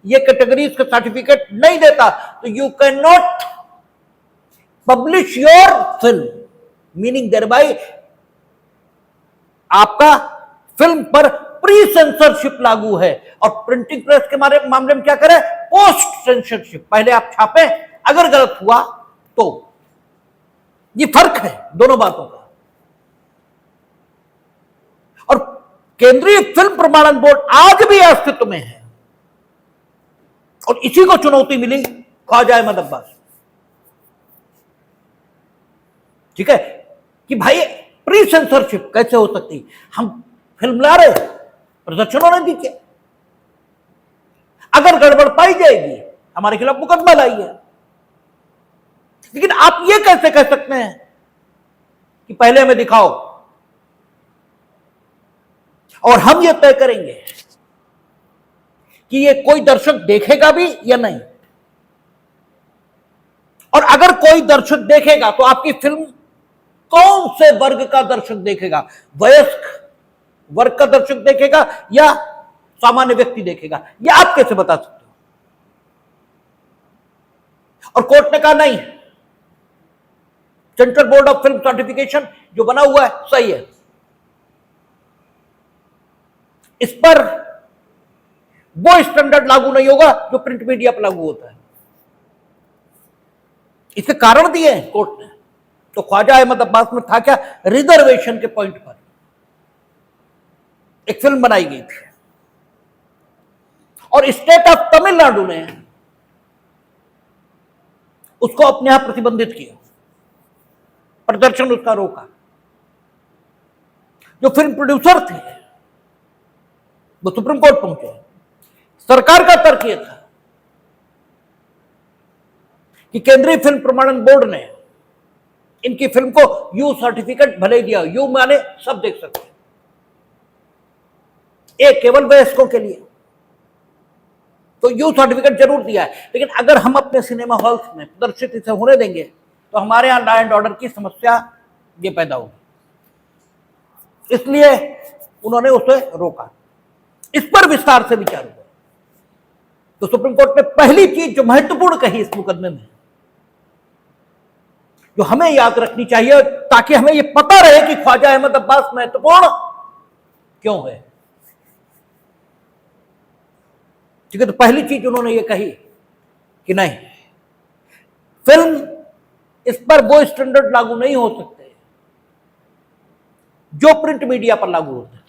[SPEAKER 1] ये कैटेगरीज का सर्टिफिकेट नहीं देता तो you can not publish your film, meaning thereby बाय आपका फिल्म पर प्री सेंसरशिप लागू है। और प्रिंटिंग प्रेस के मामले में क्या करें, पोस्ट सेंसरशिप, पहले आप छापें, अगर गलत हुआ तो। ये फर्क है दोनों बातों का। और केंद्रीय फिल्म प्रमाणन बोर्ड आज भी अस्तित्व में है और इसी को चुनौती मिली ख्वाजा अहमद अब्बास, ठीक है, कि भाई प्री सेंसरशिप कैसे हो सकती, हम फिल्म ला रहे प्रदर्शन होने दीजिए, अगर गड़बड़ पाई जाएगी हमारे खिलाफ मुकदमा लाइए। लेकिन आप ये कैसे कह सकते हैं कि पहले हमें दिखाओ और हम ये तय करेंगे कि ये कोई दर्शक देखेगा भी या नहीं, और अगर कोई दर्शक देखेगा तो आपकी फिल्म कौन से वर्ग का दर्शक देखेगा, वयस्क वर्ग का दर्शक देखेगा या सामान्य व्यक्ति देखेगा, ये आप कैसे बता सकते हो। और कोर्ट ने कहा नहीं, central board of film certification जो बना हुआ है सही है, इस पर वो स्टैंडर्ड लागू नहीं होगा जो प्रिंट मीडिया पर लागू होता है। इसके कारण दिए हैं कोर्ट ने। तो ख्वाजा अहमद अब्बास में था क्या, रिजर्वेशन के पॉइंट पर एक फिल्म बनाई गई थी और स्टेट ऑफ तमिलनाडु ने उसको अपने यहां प्रतिबंधित किया, प्रदर्शन उसका रोका। जो फिल्म प्रोड्यूसर थे वो सुप्रीम कोर्ट पहुंचे। सरकार का तर्क यह था कि केंद्रीय फिल्म प्रमाणन बोर्ड ने इनकी फिल्म को यू सर्टिफिकेट भले दिया, यू माने सब देख सकते हैं, एक केवल वयस्कों के लिए तो यू सर्टिफिकेट जरूर दिया है, लेकिन अगर हम अपने सिनेमा हॉल्स में प्रदर्शित इसे होने देंगे तो हमारे यहां लॉ एंड ऑर्डर की समस्या ये पैदा होगी, इसलिए उन्होंने उसे रोका। इस पर विस्तार से विचार हुआ तो सुप्रीम कोर्ट ने पहली चीज जो महत्वपूर्ण कही इस मुकदमे में, जो हमें याद रखनी चाहिए ताकि हमें यह पता रहे कि ख्वाजा अहमद अब्बास महत्वपूर्ण क्यों है, ठीक है। तो पहली चीज उन्होंने ये कही कि नहीं, फिल्म इस पर वो स्टैंडर्ड लागू नहीं हो सकते जो प्रिंट मीडिया पर लागू होते हैं,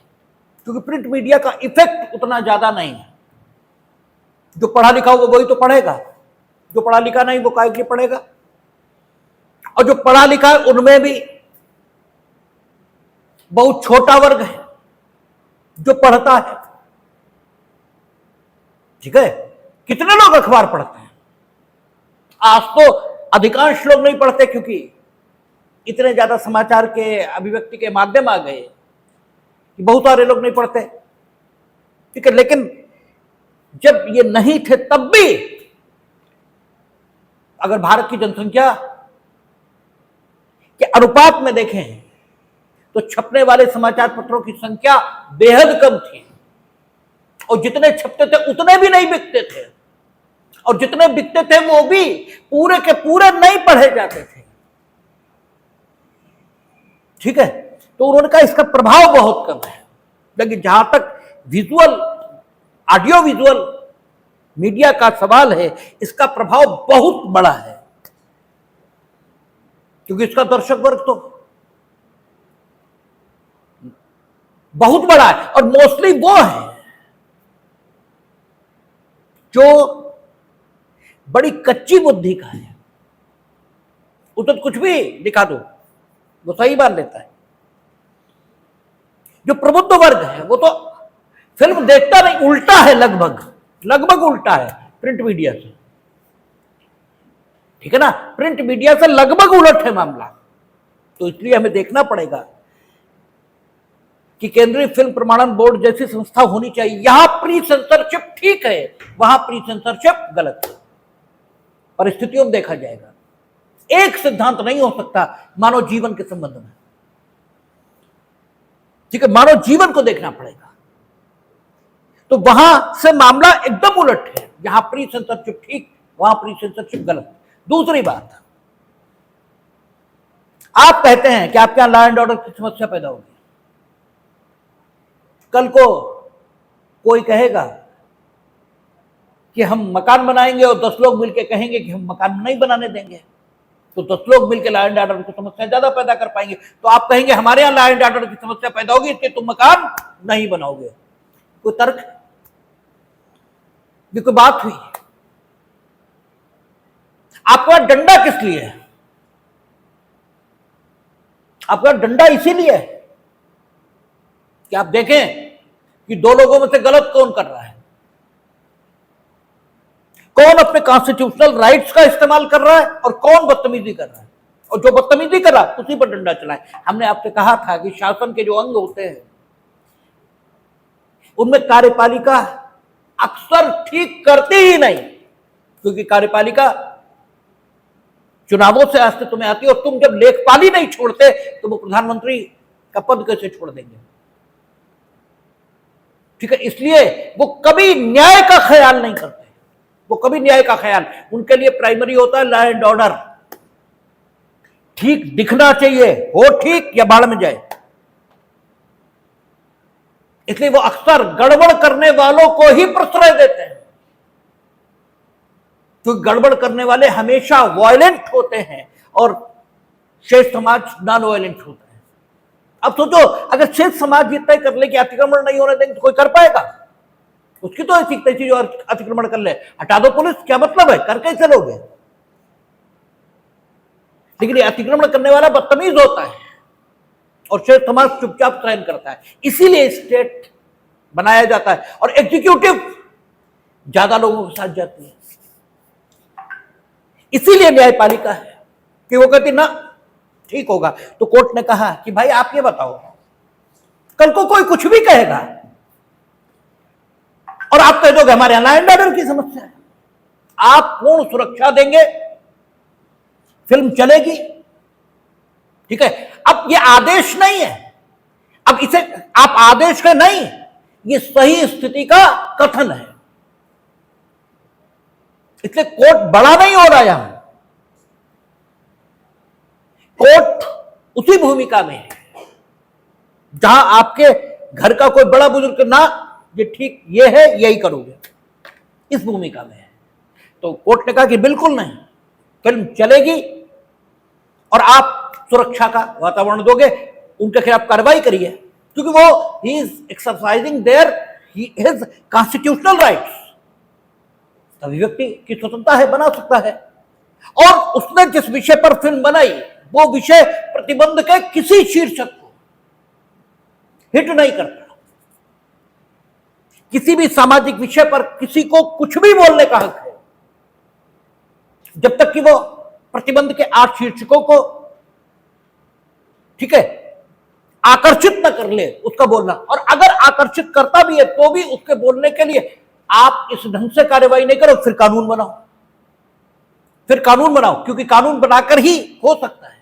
[SPEAKER 1] क्योंकि प्रिंट मीडिया का इफेक्ट उतना ज्यादा नहीं है। जो पढ़ा लिखा होगा वही तो पढ़ेगा, जो पढ़ा लिखा नहीं वो काहे के लिए पढ़ेगा, और जो पढ़ा लिखा है उनमें भी बहुत छोटा वर्ग है जो पढ़ता है, ठीक है। कितने लोग अखबार पढ़ते हैं? आज तो अधिकांश लोग नहीं पढ़ते क्योंकि इतने ज्यादा समाचार के अभिव्यक्ति के माध्यम आ गए कि बहुत सारे लोग नहीं पढ़ते, ठीक है। लेकिन जब ये नहीं थे तब भी अगर भारत की जनसंख्या के अनुपात में देखें तो छपने वाले समाचार पत्रों की संख्या बेहद कम थी, और जितने छपते थे उतने भी नहीं बिकते थे, और जितने बिकते थे वो भी पूरे के पूरे नहीं पढ़े जाते थे, ठीक है। तो उन्होंने कहा इसका प्रभाव बहुत कम है, लेकिन जहां तक विजुअल ऑडियो विजुअल मीडिया का सवाल है इसका प्रभाव बहुत बड़ा है, क्योंकि इसका दर्शक वर्ग तो बहुत बड़ा है, और मोस्टली वो है जो बड़ी कच्ची बुद्धि का है, उसे तो कुछ भी दिखा दो वो सही मान लेता है। जो प्रबुद्ध वर्ग है वो तो फिल्म देखता नहीं, उल्टा है, लगभग उल्टा है प्रिंट मीडिया से, ठीक है ना। प्रिंट मीडिया से लगभग उलट है मामला। तो इसलिए हमें देखना पड़ेगा कि केंद्रीय फिल्म प्रमाणन बोर्ड जैसी संस्था होनी चाहिए, यहां प्री सेंसरशिप ठीक है, वहां प्री सेंसरशिप गलत है, परिस्थितियों में देखा जाएगा। एक सिद्धांत नहीं हो सकता मानव जीवन के संबंध में, ठीक है। मानव जीवन को देखना पड़ेगा, तो वहां से मामला एकदम उलट है, यहां प्री सेंसरशिप ठीक, वहां प्री सेंसरशिप गलत। दूसरी बात, आप कहते हैं कि आपके यहां लॉ एंड ऑर्डर की समस्या पैदा होगी, कल को कोई कहेगा कि हम मकान बनाएंगे और 10 लोग मिलकर कहेंगे कि हम मकान नहीं बनाने देंगे, तो 10 लोग मिलकर लॉ एंड ऑर्डर की समस्या ज्यादा पैदा कर पाएंगे, तो आप कहेंगे हमारे यहां लॉ एंड ऑर्डर की समस्या पैदा होगी इसलिए तुम मकान नहीं बनाओगे। कोई तर्क, ये कोई बात हुई? आपका डंडा किस लिए है? आपका डंडा इसीलिए है कि आप देखें कि दो लोगों में से गलत कौन कर रहा है, कौन अपने कॉन्स्टिट्यूशनल राइट्स का इस्तेमाल कर रहा है और कौन बदतमीजी कर रहा है, और जो बदतमीजी कर रहा है उसी पर डंडा चलाए। हमने आपसे कहा था कि शासन के जो अंग होते हैं उनमें कार्यपालिका अक्सर ठीक करती ही नहीं, क्योंकि कार्यपालिका चुनावों से अस्तित्व में आती है, और तुम जब लेखपाली नहीं छोड़ते तो वो प्रधानमंत्री का पद कैसे छोड़ देंगे, ठीक है। इसलिए वो कभी न्याय का ख्याल नहीं करते, वो कभी न्याय का ख्याल, उनके लिए प्राइमरी होता है लॉ एंड ऑर्डर, ठीक दिखना चाहिए, हो ठीक या बाढ़ में जाए। इसलिए वो अक्सर गड़बड़ करने वालों को ही प्रश्रय देते हैं, क्योंकि गड़बड़ करने वाले हमेशा वायलेंट होते हैं और शेष समाज नॉन वायलेंट होता है। अब सोचो, अगर शेष समाज ये तय कर ले कि अतिक्रमण नहीं होने देंगे तो कोई कर पाएगा? उसकी तो ऐसी चीज और अतिक्रमण कर ले, हटा दो पुलिस, क्या मतलब है, कर कैसे लोगे? लेकिन ये अतिक्रमण करने वाला बदतमीज होता है और शेष समाज चुपचाप सहन करता है। इसीलिए स्टेट बनाया जाता है और एग्जीक्यूटिव ज्यादा लोगों के साथ जाती है। इसीलिए न्यायपालिका है कि वो कहती ना ठीक होगा। तो कोर्ट ने कहा कि भाई आप ये बताओ, कल को कोई कुछ भी कहेगा और आप कह दोगे हमारे यहां लॉ एंड ऑर्डर की समस्या है, आप पूर्ण सुरक्षा देंगे, फिल्म चलेगी, ठीक है। अब ये आदेश नहीं है, अब इसे आप आदेश का नहीं, ये सही स्थिति का कथन है। इसलिए कोर्ट बड़ा नहीं हो रहा है, यहां कोर्ट उसी भूमिका में है जहां आपके घर का कोई बड़ा बुजुर्ग ना, ये ठीक ये है यही करोगे, इस भूमिका में है। तो कोर्ट ने कहा कि बिल्कुल नहीं, फिल्म चलेगी और आप सुरक्षा का वातावरण दोगे, उनके खिलाफ कार्रवाई करिए, क्योंकि वो he is exercising their his constitutional rights. अभिव्यक्ति की स्वतंत्रता है, बना सकता है। और उसने जिस विषय पर फिल्म बनाई वो विषय प्रतिबंध के किसी शीर्षक को हिट नहीं करता। किसी भी सामाजिक विषय पर किसी को कुछ भी बोलने का हक है, जब तक कि वो प्रतिबंध के 8 शीर्षकों को, ठीक है, आकर्षित न कर ले उसका बोलना। और अगर आकर्षित करता भी है तो भी उसके बोलने के लिए आप इस ढंग से कार्रवाई नहीं करो, फिर कानून बनाओ, फिर कानून बनाओ, क्योंकि कानून बनाकर ही हो सकता है।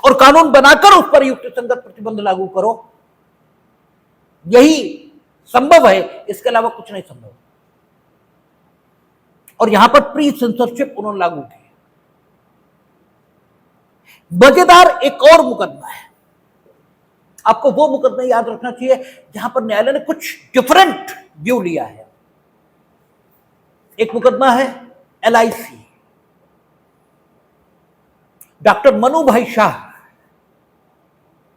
[SPEAKER 1] और कानून बनाकर उस पर युक्ति संगत प्रतिबंध लागू करो, यही संभव है, इसके अलावा कुछ नहीं संभव। और यहां पर प्री सेंसरशिप उन्होंने लागू की। मजेदार एक और मुकदमा है, आपको वो मुकदमा याद रखना चाहिए जहां पर न्यायालय ने कुछ डिफरेंट व्यू लिया है। एक मुकदमा है LIC, डॉक्टर मनु भाई शाह,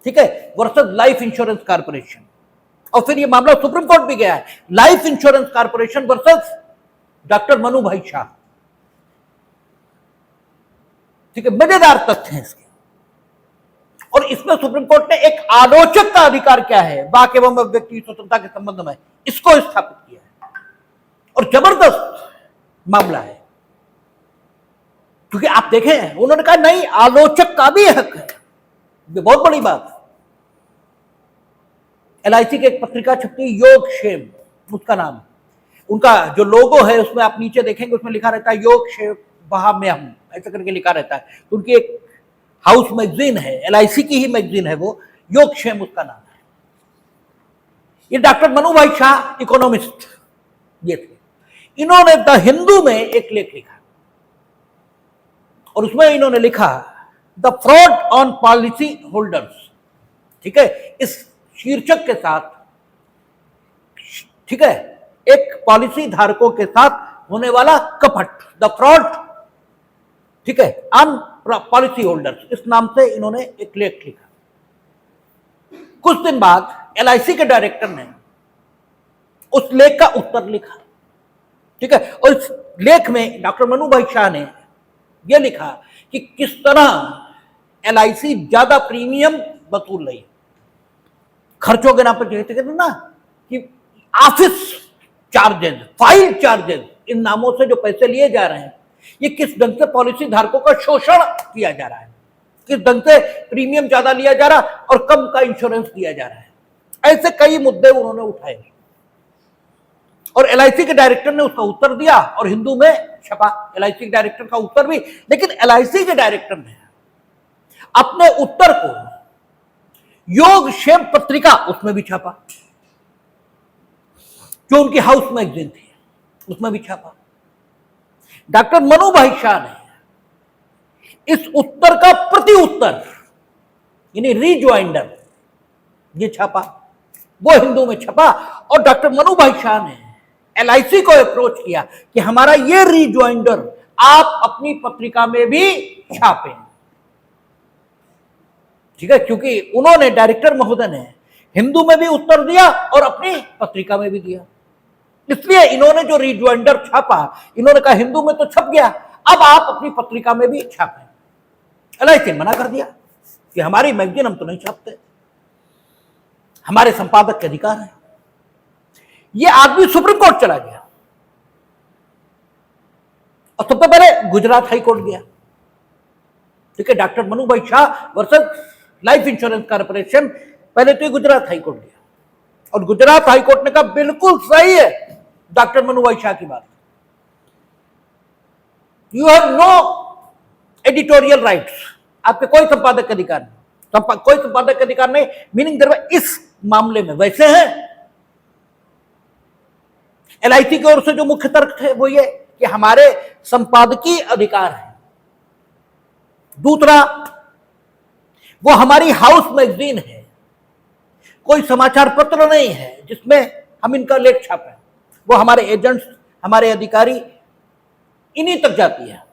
[SPEAKER 1] ठीक है, वर्सेस लाइफ इंश्योरेंस कॉर्पोरेशन। और फिर ये मामला सुप्रीम कोर्ट भी गया है, life insurance corporation versus doctor Manu भाई शाह, ठीक है। मजेदार तथ्य है इसके। और इसमें सुप्रीम कोर्ट ने एक आलोचक का अधिकार क्या है वाक एवं अभिव्यक्ति की स्वतंत्रता के संबंध में, इसको स्थापित किया है। और जबरदस्त मामला है, क्योंकि आप देखें उन्होंने कहा नहीं, आलोचक का भी हक है, ये बहुत बड़ी बात। LIC की एक पत्रिका छपती है, योगक्षेम उसका नाम, उनका जो लोगो है उसमें आप नीचे देखेंगे, उसमें लिखा रहता है योगक्षेम वहां में हम, ऐसा करके लिखा रहता है। तो उनकी एक हाउस मैगजीन है, LIC की ही मैगजीन है वो, योगक्षेम उसका नाम है। ये डॉक्टर मनु भाई शाह इकोनॉमिस्ट ये थे, इन्होंने द हिंदू में एक लेख लिखा और उसमें इन्होंने लिखा the fraud on policy holders, ठीक है, इस शीर्षक के साथ, ठीक है, एक पॉलिसी धारकों के साथ होने वाला कपट, द फ्रॉड, ठीक है, ऑन पॉलिसी होल्डर्स, इस नाम से इन्होंने एक लेख लिखा। कुछ दिन बाद LIC के डायरेक्टर ने उस लेख का उत्तर लिखा, ठीक है। और इस लेख में डॉक्टर मनु भाई शाह ने यह लिखा कि किस तरह LIC ज्यादा प्रीमियम वसूल रही है, खर्चों के नाम पर कहते ना कि ऑफिस चार्जेस, फाइल चार्जेस, इन नामों से जो पैसे लिए जा रहे हैं, ये किस ढंग से पॉलिसी धारकों का शोषण किया जा रहा है, किस ढंग से प्रीमियम ज्यादा लिया जा रहा और कम का इंश्योरेंस दिया जा रहा है। ऐसे कई मुद्दे उन्होंने उठाए और LIC के डायरेक्टर ने उसका उत्तर दिया और हिंदू में छपा, LIC के डायरेक्टर का उत्तर भी। लेकिन LIC के डायरेक्टर ने अपने उत्तर को योगक्षेम पत्रिका उसमें भी छापा, जो उनकी हाउस मैगजीन थी, उसमें भी छापा। डॉक्टर मनु भाई शाह ने इस उत्तर का प्रति उत्तर यानी रीज्वाइंडर ये छापा, वो हिंदू में छपा। और डॉक्टर मनु भाई शाह ने LIC को अप्रोच किया कि हमारा ये रिजॉइंडर आप अपनी पत्रिका में भी छापें। ठीक है, क्योंकि उन्होंने, डायरेक्टर महोदय ने हिंदू में भी उत्तर दिया और अपनी पत्रिका में भी दिया, इसलिए इन्होंने जो रिजॉइंडर छापा, इन्होंने कहा हिंदू में तो छप गया, अब आप अपनी पत्रिका में भी छापें। LIC ने मना कर दिया कि हमारी मैगजीन हम तो नहीं छापते, हमारे संपादक के अधिकार है। ये आदमी सुप्रीम कोर्ट चला गया और सबसे पहले गुजरात हाई कोर्ट गया। ठीक है, डॉक्टर मनु भाई Shah versus life insurance corporation, पहले तो गुजरात हाई कोर्ट गया और गुजरात हाई कोर्ट ने कहा बिल्कुल सही है डॉक्टर मनु भाई शाह की बात, you have no editorial rights, आपके कोई संपादक अधिकार नहीं, कोई संपादक अधिकार नहीं, मीनिंग इस मामले में वैसे हैं। LIC की ओर से जो मुख्य तर्क थे वो ये कि हमारे संपादकीय अधिकार है। दूसरा, वो हमारी हाउस मैगजीन है, कोई समाचार पत्र नहीं है जिसमें हम इनका लेख छापें, वो हमारे एजेंट्स, हमारे अधिकारी इन्हीं तक जाती है।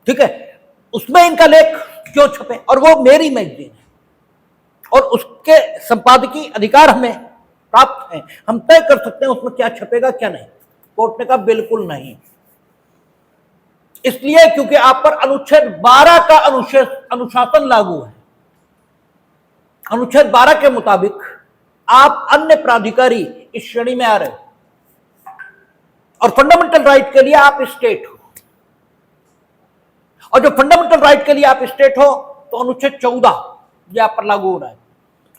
[SPEAKER 1] ठीक है, उसमें इनका लेख क्यों छपे, और वो मेरी मैगजीन है और उसके संपादकीय अधिकार हमें प्राप्त है, हम तय कर सकते हैं उसमें क्या छपेगा क्या नहीं। कोर्ट ने कहा बिल्कुल नहीं, इसलिए क्योंकि आप पर अनुच्छेद 12 का अनुशासन लागू है। अनुच्छेद 12 के मुताबिक आप अन्य प्राधिकारी इस श्रेणी में आ रहे हो और फंडामेंटल राइट के लिए आप स्टेट हो, और जो फंडामेंटल राइट के लिए आप स्टेट हो तो अनुच्छेद 14 ये आप पर लागू हो रहा है।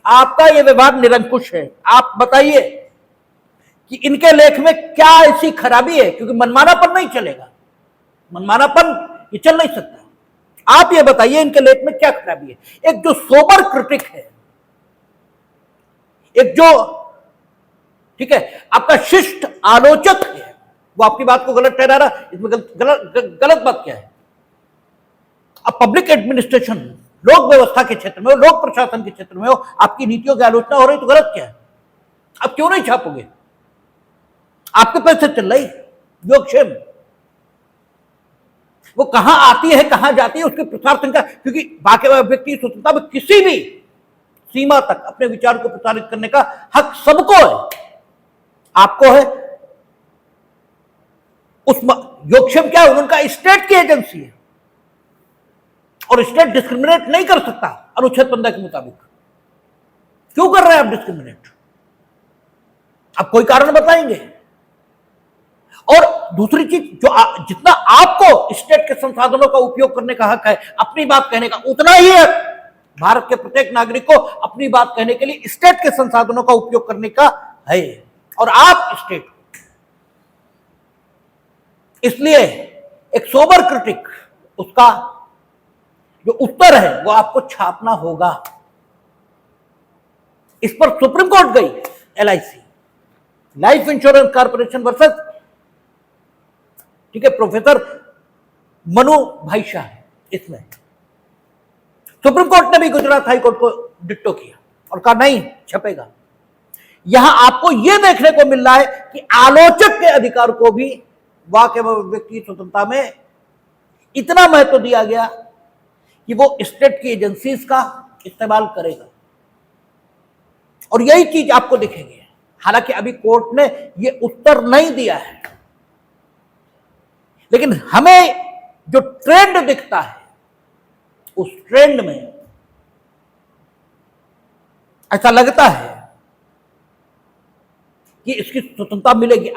[SPEAKER 1] आपका ये विभाग निरंकुश है, आप बताइए कि इनके लेख में क्या ऐसी खराबी है, क्योंकि मनमानापन नहीं चलेगा, मनमानापन ये चल नहीं सकता। आप ये बताइए इनके लेख में क्या खराबी है। एक जो सोबर क्रिटिक है, एक जो, ठीक है, आपका शिष्ट आलोचक है, वो आपकी बात को गलत ठहरा रहा, इसमें गलत बात क्या है। अब पब्लिक एडमिनिस्ट्रेशन, लोक व्यवस्था के क्षेत्र में हो, लोक प्रशासन के क्षेत्र में हो, आपकी नीतियों की आलोचना हो रही तो गलत क्या है, आप क्यों नहीं छापोगे, आपके पैसे चल रही योगक्षेम, वो कहां आती है कहां जाती है उसके प्रसार संख्या, क्योंकि बाकी व्यक्ति स्वतंत्रता में किसी भी सीमा तक अपने विचार को प्रसारित करने का हक सबको है, आपको है। उस योगक्षेम क्या है, उनका स्टेट की एजेंसी है और स्टेट डिस्क्रिमिनेट नहीं कर सकता अनुच्छेद 15 के मुताबिक। क्यों कर रहे हैं आप डिस्क्रिमिनेट, आप कोई कारण बताएंगे। और दूसरी चीज, जो जितना आपको स्टेट के संसाधनों का उपयोग करने का हक है, अपनी बात कहने का, उतना ही है भारत के प्रत्येक नागरिक को अपनी बात कहने के लिए स्टेट के संसाधनों का उपयोग करने का है, और आप स्टेट। इसलिए एक सोबर क्रिटिक, उसका जो उत्तर है वो आपको छापना होगा। इस पर सुप्रीम कोर्ट गई LIC, life insurance corporation versus, ठीक है, प्रोफेसर मनु भाई शाह, इसमें सुप्रीम कोर्ट ने भी गुजरात हाई कोर्ट को डिट्टो किया और कहा नहीं छपेगा। यहां आपको यह देखने को मिल रहा है कि आलोचक के अधिकार को भी वाक एवं व्यक्ति स्वतंत्रता में इतना महत्व दिया गया कि वो स्टेट की एजेंसीज का इस्तेमाल करेगा, और यही चीज आपको दिखेगी। हालांकि अभी कोर्ट ने ये उत्तर नहीं दिया है, लेकिन हमें जो ट्रेंड दिखता है उस ट्रेंड में ऐसा लगता है कि इसकी स्वतंत्रता मिलेगी।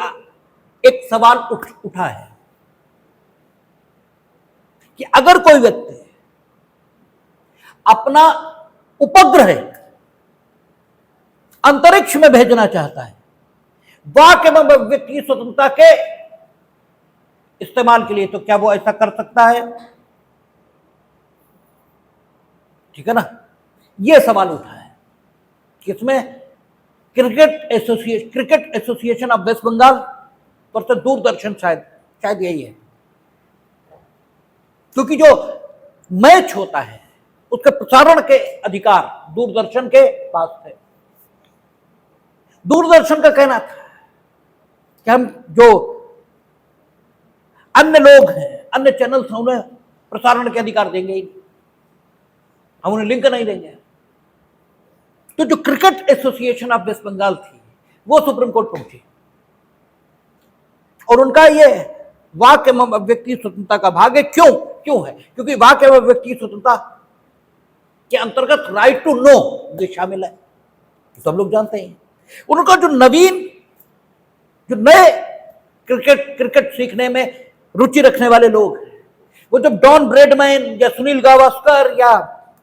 [SPEAKER 1] एक सवाल उठा है कि अगर कोई व्यक्ति अपना उपग्रह अंतरिक्ष में भेजना चाहता है वाक एवं व्यक्ति स्वतंत्रता के इस्तेमाल के लिए, तो क्या वो ऐसा कर सकता है? ठीक है ना, ये सवाल उठा है। किसमें? Cricket association of West Bengal पर तो दूरदर्शन, शायद यही है, क्योंकि जो मैच होता है उसके प्रसारण के अधिकार दूरदर्शन के पास थे। दूरदर्शन का कहना था कि हम जो अन्य लोग हैं, अन्य चैनल्स हैं, उन्हें प्रसारण के अधिकार देंगे ही, हम उन्हें लिंक नहीं देंगे। तो जो cricket association of West Bengal थी वो सुप्रीम कोर्ट पहुंची और उनका ये वाक एवं अभिव्यक्ति स्वतंत्रता का भाग है। क्यों है? क्योंकि वाक एवं अभिव्यक्ति स्वतंत्रता के अंतर्गत राइट टू नो ये शामिल है, तो हम लोग जानते हैं। उनका जो नए क्रिकेट सीखने में रुचि रखने वाले लोग हैं, वो जब डॉन ब्रैडमैन या सुनील गावस्कर या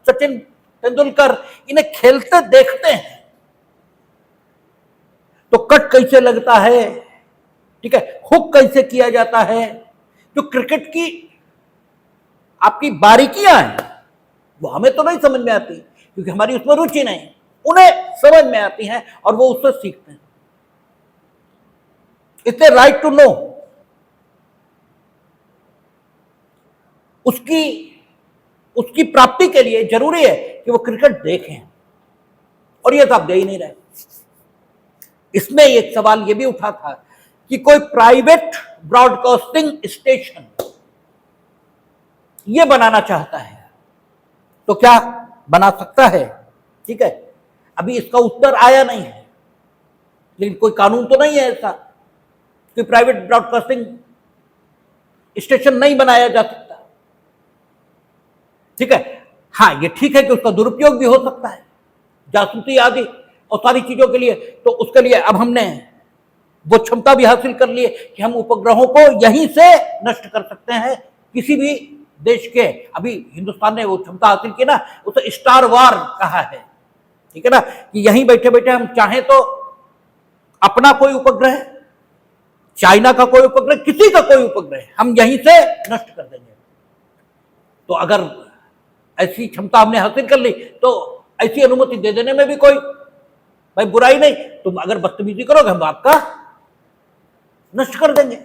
[SPEAKER 1] सचिन तेंदुलकर इन्हें खेलते देखते हैं तो कट कैसे लगता है, ठीक है, हुक कैसे किया जाता है, जो क्रिकेट की आपकी बारीकियां हैं वो हमें तो नहीं समझ में आती क्योंकि हमारी उसमें रुचि नहीं, उन्हें समझ में आती हैं और वो उससे सीखते हैं। इसलिए राइट टू नो उसकी प्राप्ति के लिए जरूरी है कि वो क्रिकेट देखें, और ये तो आप दे ही नहीं रहे। इसमें एक सवाल ये भी उठा था कि कोई प्राइवेट ब्रॉडकास्टिंग स्टेशन ये बनाना चाहता है तो क्या बना सकता है? ठीक है, अभी इसका उत्तर आया नहीं है, लेकिन कोई कानून तो नहीं है ऐसा कि प्राइवेट ब्रॉडकास्टिंग स्टेशन नहीं बनाया जा सकता। ठीक है, हाँ ये ठीक है कि उसका दुरुपयोग भी हो सकता है, जासूसी आदि और सारी चीजों के लिए, तो उसके लिए अब हमने वो क्षमता भी हासिल कर ली है कि हम उपग्रहों को यहीं से नष्ट कर सकते हैं किसी भी देश के। अभी हिंदुस्तान ने वो क्षमता हासिल की ना, उसे स्टार वार कहा है, ठीक है ना, कि यहीं बैठे बैठे हम चाहें तो अपना कोई उपग्रह, चाइना का कोई उपग्रह, किसी का कोई उपग्रह हम यहीं से नष्ट कर देंगे। तो अगर ऐसी क्षमता हमने हासिल कर ली तो ऐसी अनुमति दे देने में भी कोई भाई बुराई नहीं। तुम अगर बदतमीजी करोगे हम आपका नष्ट कर देंगे।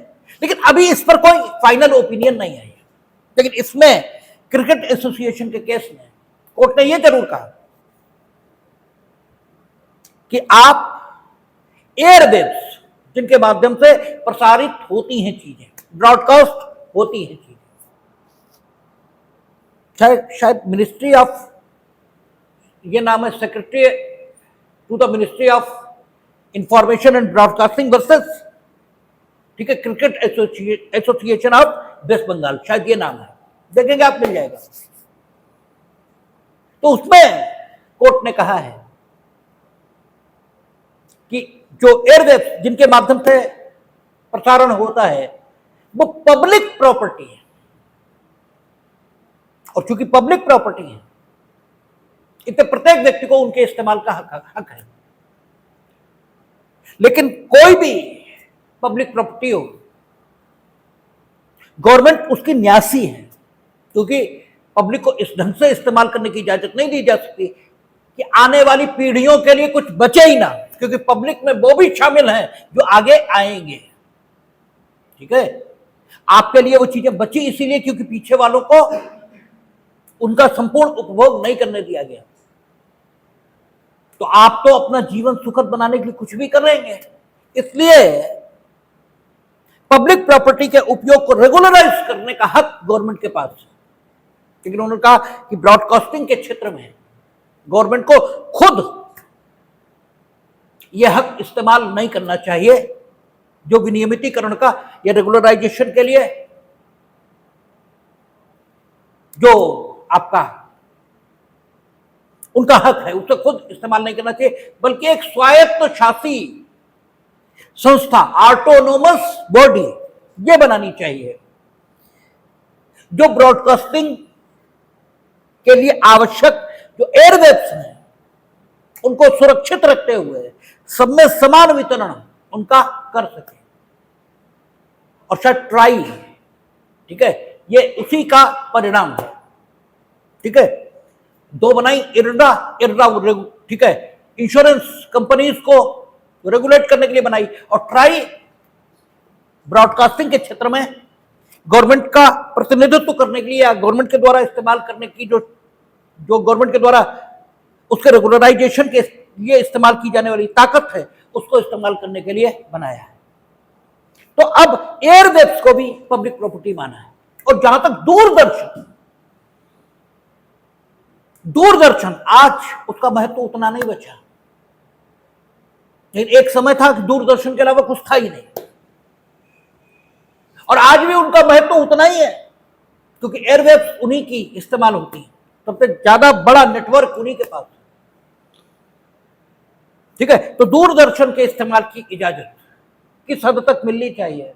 [SPEAKER 1] लेकिन अभी इस पर कोई फाइनल ओपिनियन नहीं है, लेकिन इसमें क्रिकेट एसोसिएशन के केस में कोर्ट ने यह जरूर कहा कि आप एयरवेव्स जिनके माध्यम से प्रसारित होती हैं चीजें, ब्रॉडकास्ट होती हैं चीजें, शायद मिनिस्ट्री ऑफ, ये नाम है, secretary to the ministry of information and broadcasting versus, ठीक है, cricket association of West Bengal, शायद ये नाम है, देखेंगे आप, मिल जाएगा। तो उसमें कोर्ट ने कहा है कि जो एयरवेव्स जिनके माध्यम से प्रसारण होता है वो पब्लिक प्रॉपर्टी है, और चूंकि पब्लिक प्रॉपर्टी है इससे प्रत्येक व्यक्ति को उनके इस्तेमाल का हक है। लेकिन कोई भी पब्लिक प्रॉपर्टी हो, गवर्नमेंट उसकी न्यासी है, क्योंकि पब्लिक को इस ढंग से इस्तेमाल करने की इजाजत नहीं दी जा सकती कि आने वाली पीढ़ियों के लिए कुछ बचे ही ना, क्योंकि पब्लिक में वो भी शामिल हैं जो आगे आएंगे। ठीक है, आपके लिए वो चीजें बची इसीलिए क्योंकि पीछे वालों को उनका संपूर्ण उपभोग नहीं करने दिया गया। तो आप तो अपना जीवन सुखद बनाने के लिए कुछ भी करेंगे, इसलिए पब्लिक प्रॉपर्टी के उपयोग को रेगुलराइज करने का हक गवर्नमेंट के पास है। लेकिन उन्होंने कहा कि ब्रॉडकास्टिंग के क्षेत्र में गवर्नमेंट को खुद यह हक इस्तेमाल नहीं करना चाहिए, जो विनियमितीकरण का या रेगुलराइजेशन के लिए जो आपका उनका हक है उसे खुद इस्तेमाल नहीं करना चाहिए, बल्कि एक स्वायत्त शासी संस्था, ऑटोनोमस बॉडी ये बनानी चाहिए जो ब्रॉडकास्टिंग के लिए आवश्यक जो एयरवेव्स हैं उनको सुरक्षित रखते हुए सब में समान वितरण उनका कर सके। और शायद ट्राई, ठीक है, ये उसी का परिणाम है। ठीक है, दो बनाई इरडा, ठीक है, इंश्योरेंस कंपनीज को रेगुलेट करने के लिए बनाई, और ट्राई ब्रॉडकास्टिंग के क्षेत्र में गवर्नमेंट का प्रतिनिधित्व करने के लिए या गवर्नमेंट के द्वारा इस्तेमाल करने की जो गवर्नमेंट के द्वारा उसके रेगुलराइजेशन के लिए इस्तेमाल की जाने वाली ताकत है उसको इस्तेमाल करने के लिए बनाया है। तो अब एयरवेव्स को भी पब्लिक प्रॉपर्टी माना है। और जहां तक दूरदर्शन आज उसका महत्व उतना नहीं बचा, लेकिन एक समय था कि दूरदर्शन के अलावा कुछ था ही नहीं, और आज भी उनका महत्व उतना ही है, क्योंकि एयरवेव्स उन्हीं की इस्तेमाल होती है, सबसे ज्यादा बड़ा नेटवर्क उन्हीं के पास है। ठीक है, तो दूरदर्शन के इस्तेमाल की इजाजत किस हद तक मिलनी चाहिए?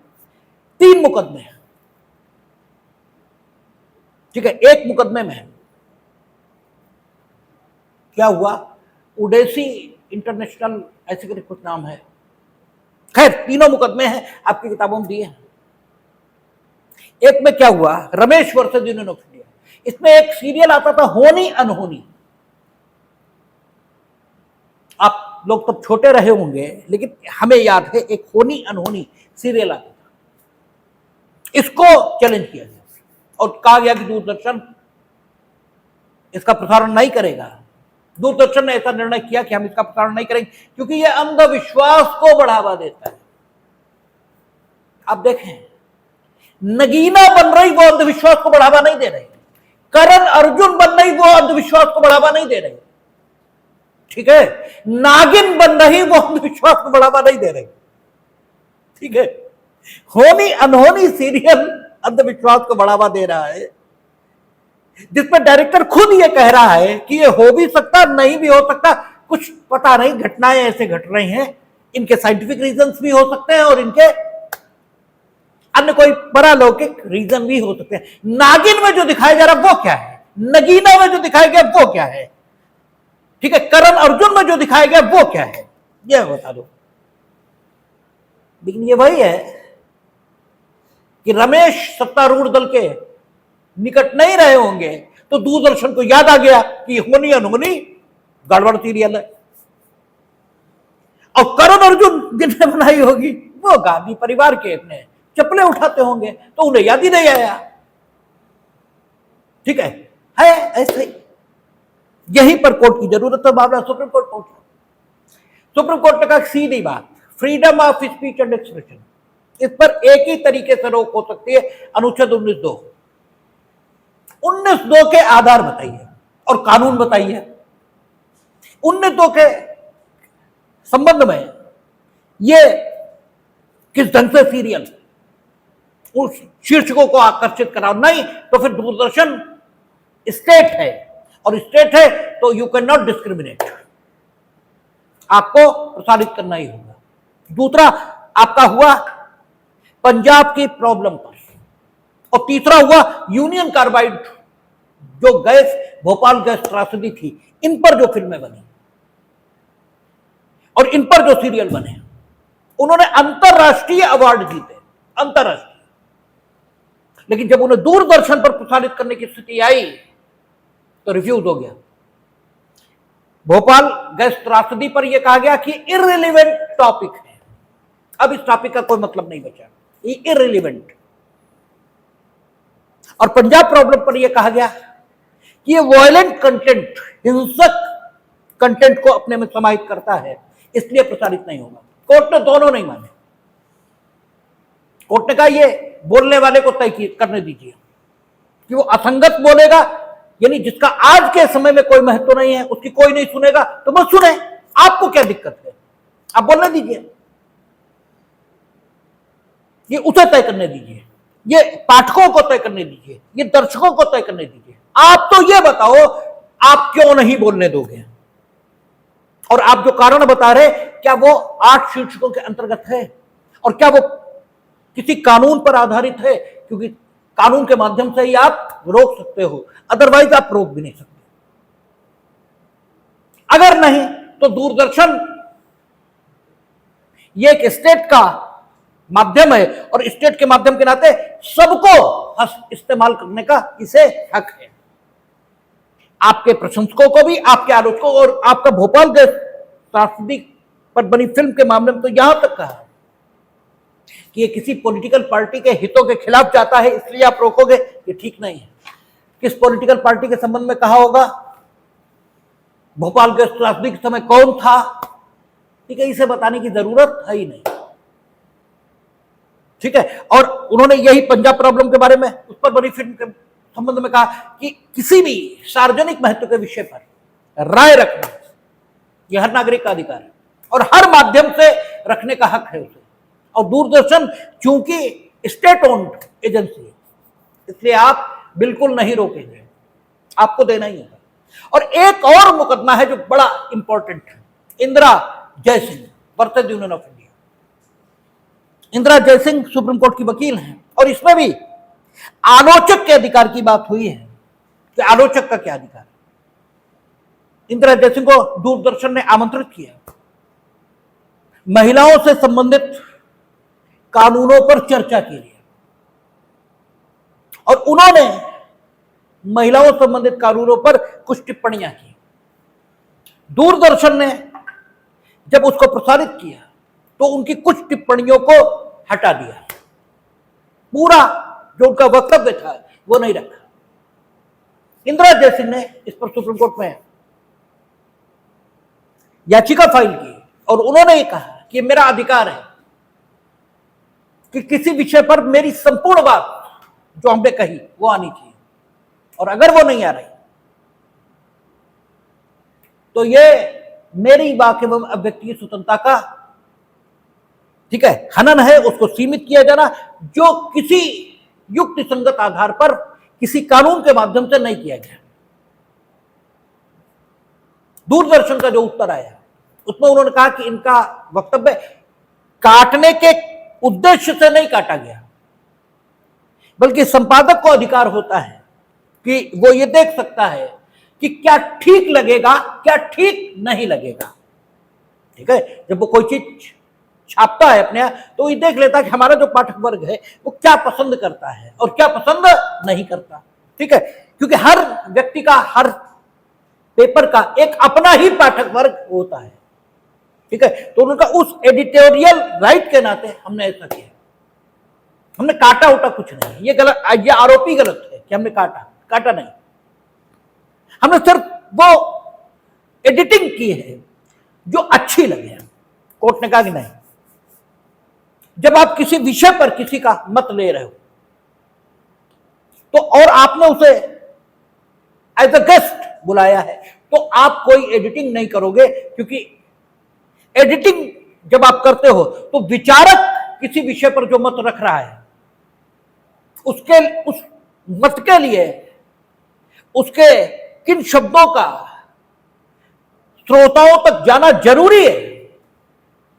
[SPEAKER 1] 3 मुकदमे हैं। ठीक है, एक मुकदमे में है, क्या हुआ, उडेसी इंटरनेशनल ऐसे करके कुछ नाम है, खैर तीनों मुकदमे हैं, आपकी किताबों में दिए हैं। एक में क्या हुआ, Ramesh versus union of India, इसमें एक सीरियल आता था होनी अनहोनी, आप लोग तब छोटे रहे होंगे लेकिन हमें याद है एक होनी अनहोनी सीरियल आता था, इसको चैलेंज किया गया और कहा गया कि दूरदर्शन इसका प्रसारण नहीं करेगा। दूरदर्शन ने ऐसा निर्णय किया कि हम इसका प्रसारण नहीं करेंगे क्योंकि यह अंधविश्वास को बढ़ावा देता है। आप देखें, नगीना बन रही वो अंधविश्वास को बढ़ावा नहीं दे रही, करण अर्जुन बन रही वो अंधविश्वास को बढ़ावा नहीं दे रही, ठीक है, नागिन बन रही वो अंधविश्वास को बढ़ावा नहीं दे रही। ठीक है, होनी अनहोनी सीरियल अंधविश्वास को बढ़ावा दे रहा है, जिसमें डायरेक्टर खुद ये कह रहा है कि ये हो भी सकता नहीं भी हो सकता, कुछ पता नहीं, घटनाएं ऐसे घट रही हैं, इनके साइंटिफिक रीजंस भी हो सकते हैं और इनके अन्य कोई परालौकिक रीजन भी हो सकते हैं। नागिन में जो दिखाया जा रहा है वो क्या है, नगीना में जो दिखाया गया वो क्या है, ठीक है, करण अर्जुन में जो दिखाया गया वो क्या है, यह बता दो। लेकिन ये वही है कि रमेश सत्तारूढ़ दल के निकट नहीं रहे होंगे तो दूरदर्शन को याद आ गया कि होनी अनहोनी गड़बड़ सीरियल है, और करण अर्जुन जिन्हें बनाई होगी वो गांधी परिवार के अपने चप्पलें उठाते होंगे तो उन्हें याद ही नहीं आया। ठीक है ऐसे ही, यहीं पर कोर्ट की जरूरत है, मामला सुप्रीम कोर्ट पहुंचा। सुप्रीम कोर्ट ने कहा सीधी बात, freedom of speech and expression, इस पर एक ही तरीके से रोक हो सकती है, अनुच्छेद 19(2). 19(2) के आधार बताइए और कानून बताइए। 19(2) के संबंध में ये किस ढंग से सीरियल उस शीर्षकों को आकर्षित कराओ, नहीं तो फिर दूरदर्शन स्टेट है, और स्टेट है तो यू कैन नॉट डिस्क्रिमिनेट, आपको प्रसारित करना ही होगा। दूसरा आपका हुआ पंजाब की प्रॉब्लम पर, और तीसरा हुआ यूनियन कार्बाइड जो गैस, भोपाल गैस त्रासदी थी, इन पर जो फिल्में बनी और इन पर जो सीरियल बने, उन्होंने अंतरराष्ट्रीय अवार्ड जीते, अंतरराष्ट्रीय। लेकिन जब उन्हें दूरदर्शन पर प्रसारित करने की स्थिति आई तो रिफ्यूज हो गया। भोपाल गैस त्रासदी पर यह कहा गया कि इररिलेवेंट टॉपिक है, अब इस टॉपिक का कोई मतलब नहीं बचा, ये इररिलेवेंट। और पंजाब प्रॉब्लम पर यह कहा गया कि ये वायलेंट कंटेंट, हिंसक कंटेंट को अपने में समाहित करता है, इसलिए प्रसारित नहीं होगा। कोर्ट ने दोनों नहीं माने। कोर्ट ने कहा ये बोलने वाले को तय करने दीजिए कि वो असंगत बोलेगा, यानी जिसका आज के समय में कोई महत्व नहीं है, उसकी कोई नहीं सुनेगा तो मत सुने, आपको क्या दिक्कत है, आप बोलने दीजिए, ये उसे तय करने दीजिए, ये पाठकों को तय करने दीजिए, ये दर्शकों को तय करने दीजिए। आप तो ये बताओ आप क्यों नहीं बोलने दोगे, और आप जो कारण बता रहे क्या वो 8 शीर्षकों के अंतर्गत है, और क्या वो किसी कानून पर आधारित है, क्योंकि कानून के माध्यम से ही आप रोक सकते हो, अदरवाइज आप रोक भी नहीं सकते। अगर नहीं तो दूरदर्शन ये एक स्टेट का माध्यम है, और स्टेट के माध्यम के नाते सबको इस्तेमाल करने का इसे हक है, आपके प्रशंसकों को भी, आपके आलोचकों को, और आपका भोपाल गैस त्रासदी पर बनी फिल्म के मामले में तो यहां तक कहा कि ये किसी पॉलिटिकल पार्टी के हितों के खिलाफ जाता है इसलिए आप रोकोगे, ये ठीक नहीं है। किस पॉलिटिकल पार्टी के संबंध में कहा होगा, भोपाल गैस त्रासदी के समय कौन था, ठीक है, इसे बताने की जरूरत है ही नहीं। ठीक है। और उन्होंने यही पंजाब प्रॉब्लम के बारे में उस पर बनी फिल्म के संबंध में कहा कि किसी भी सार्वजनिक महत्व के विषय पर राय रखना यह हर नागरिक का अधिकार है और हर माध्यम से रखने का हक है उसे। और दूरदर्शन चूंकि स्टेट ओन्ड एजेंसी है, इसलिए आप बिल्कुल नहीं रोकेंगे, आपको देना ही होगा। और एक और मुकदमा है जो बड़ा इंपॉर्टेंट है, Indira Jaising versus union of India. Indira Jaising supreme court की वकील हैं और इसमें भी आलोचक के अधिकार की बात हुई है कि आलोचक का क्या अधिकार। इंदिरा जयसिंह को दूरदर्शन ने आमंत्रित किया महिलाओं से संबंधित कानूनों पर चर्चा के लिए, और उन्होंने महिलाओं से संबंधित कानूनों पर कुछ टिप्पणियां की। दूरदर्शन ने जब उसको प्रसारित किया तो उनकी कुछ टिप्पणियों को हटा दिया, पूरा जो उनका वक्तव्य था वो नहीं रखा। इंदिरा जयसिंह ने इस पर सुप्रीम कोर्ट में याचिका फाइल की और उन्होंने ये कहा कि मेरा अधिकार है कि किसी विषय पर मेरी संपूर्ण बात जो हमने कही वो आनी चाहिए, और अगर वो नहीं आ रही तो ये मेरी वाक एवं अभिव्यक्ति की स्वतंत्रता का, ठीक है, हनन है, उसको सीमित किया जाना जो किसी युक्ति संगत आधार पर किसी कानून के माध्यम से नहीं किया गया। दूरदर्शन का जो उत्तर आया उसमें उन्होंने कहा कि इनका वक्तव्य काटने के उद्देश्य से नहीं काटा गया, बल्कि संपादक को अधिकार होता है कि वो ये देख सकता है कि क्या ठीक लगेगा क्या ठीक नहीं लगेगा। ठीक है, जब वो कोई चीज छापता है अपने तो ये देख लेता है कि हमारा जो पाठक वर्ग है वो क्या पसंद करता है और क्या पसंद नहीं करता। ठीक है, क्योंकि हर व्यक्ति का, हर पेपर का एक अपना ही पाठक वर्ग होता है। ठीक है, तो उनका उस एडिटोरियल राइट के नाते हमने ऐसा किया, हमने काटा उटा कुछ नहीं। ये गलत, ये आरोपी गलत है कि हमने काटा नहीं, हमने सिर्फ वो एडिटिंग की है जो अच्छी लगे। कोर्ट ने कहा कि नहीं, जब आप किसी विषय पर किसी का मत ले रहे हो तो और आपने उसे एज अ गेस्ट बुलाया है तो आप कोई एडिटिंग नहीं करोगे, क्योंकि एडिटिंग जब आप करते हो तो विचारक किसी विषय पर जो मत रख रहा है उसके उस मत के लिए उसके किन शब्दों का श्रोताओं तक जाना जरूरी है,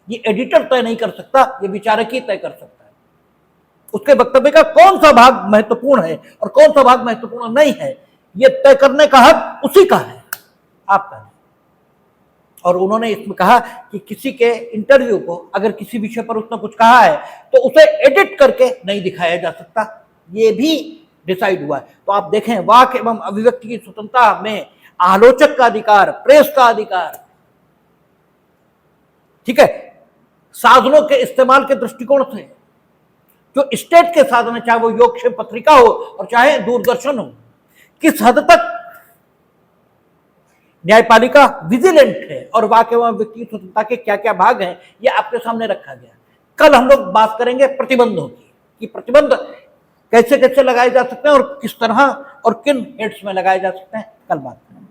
[SPEAKER 1] ये एडिटर तय नहीं कर सकता, ये विचारक ही तय कर सकता है। उसके वक्तव्य का कौन सा भाग महत्वपूर्ण है और कौन सा भाग महत्वपूर्ण नहीं है, ये तय करने का हक उसी का है, आपका नहीं। और उन्होंने इसमें कहा कि किसी के इंटरव्यू को अगर किसी विषय पर उसने कुछ कहा है तो उसे एडिट करके नहीं दिखाया जा सकता, ये भी डिसाइड हुआ है। तो आप देखें, वाक एवं अभिव्यक्ति की स्वतंत्रता में आलोचक का अधिकार, प्रेस का अधिकार, ठीक है, साधनों के इस्तेमाल के दृष्टिकोण से जो स्टेट के साधन है, चाहे वो योगक्षेम पत्रिका हो और चाहे दूरदर्शन हो, किस हद तक न्यायपालिका विजिलेंट है और वाक एवं अभिव्यक्ति स्वतंत्रता के क्या क्या भाग हैं, ये आपके सामने रखा गया। कल हम लोग बात करेंगे प्रतिबंधों की, कि प्रतिबंध कैसे कैसे लगाए जा सकते हैं और किस तरह और किन हेड्स में लगाए जा सकते हैं, कल बात करेंगे।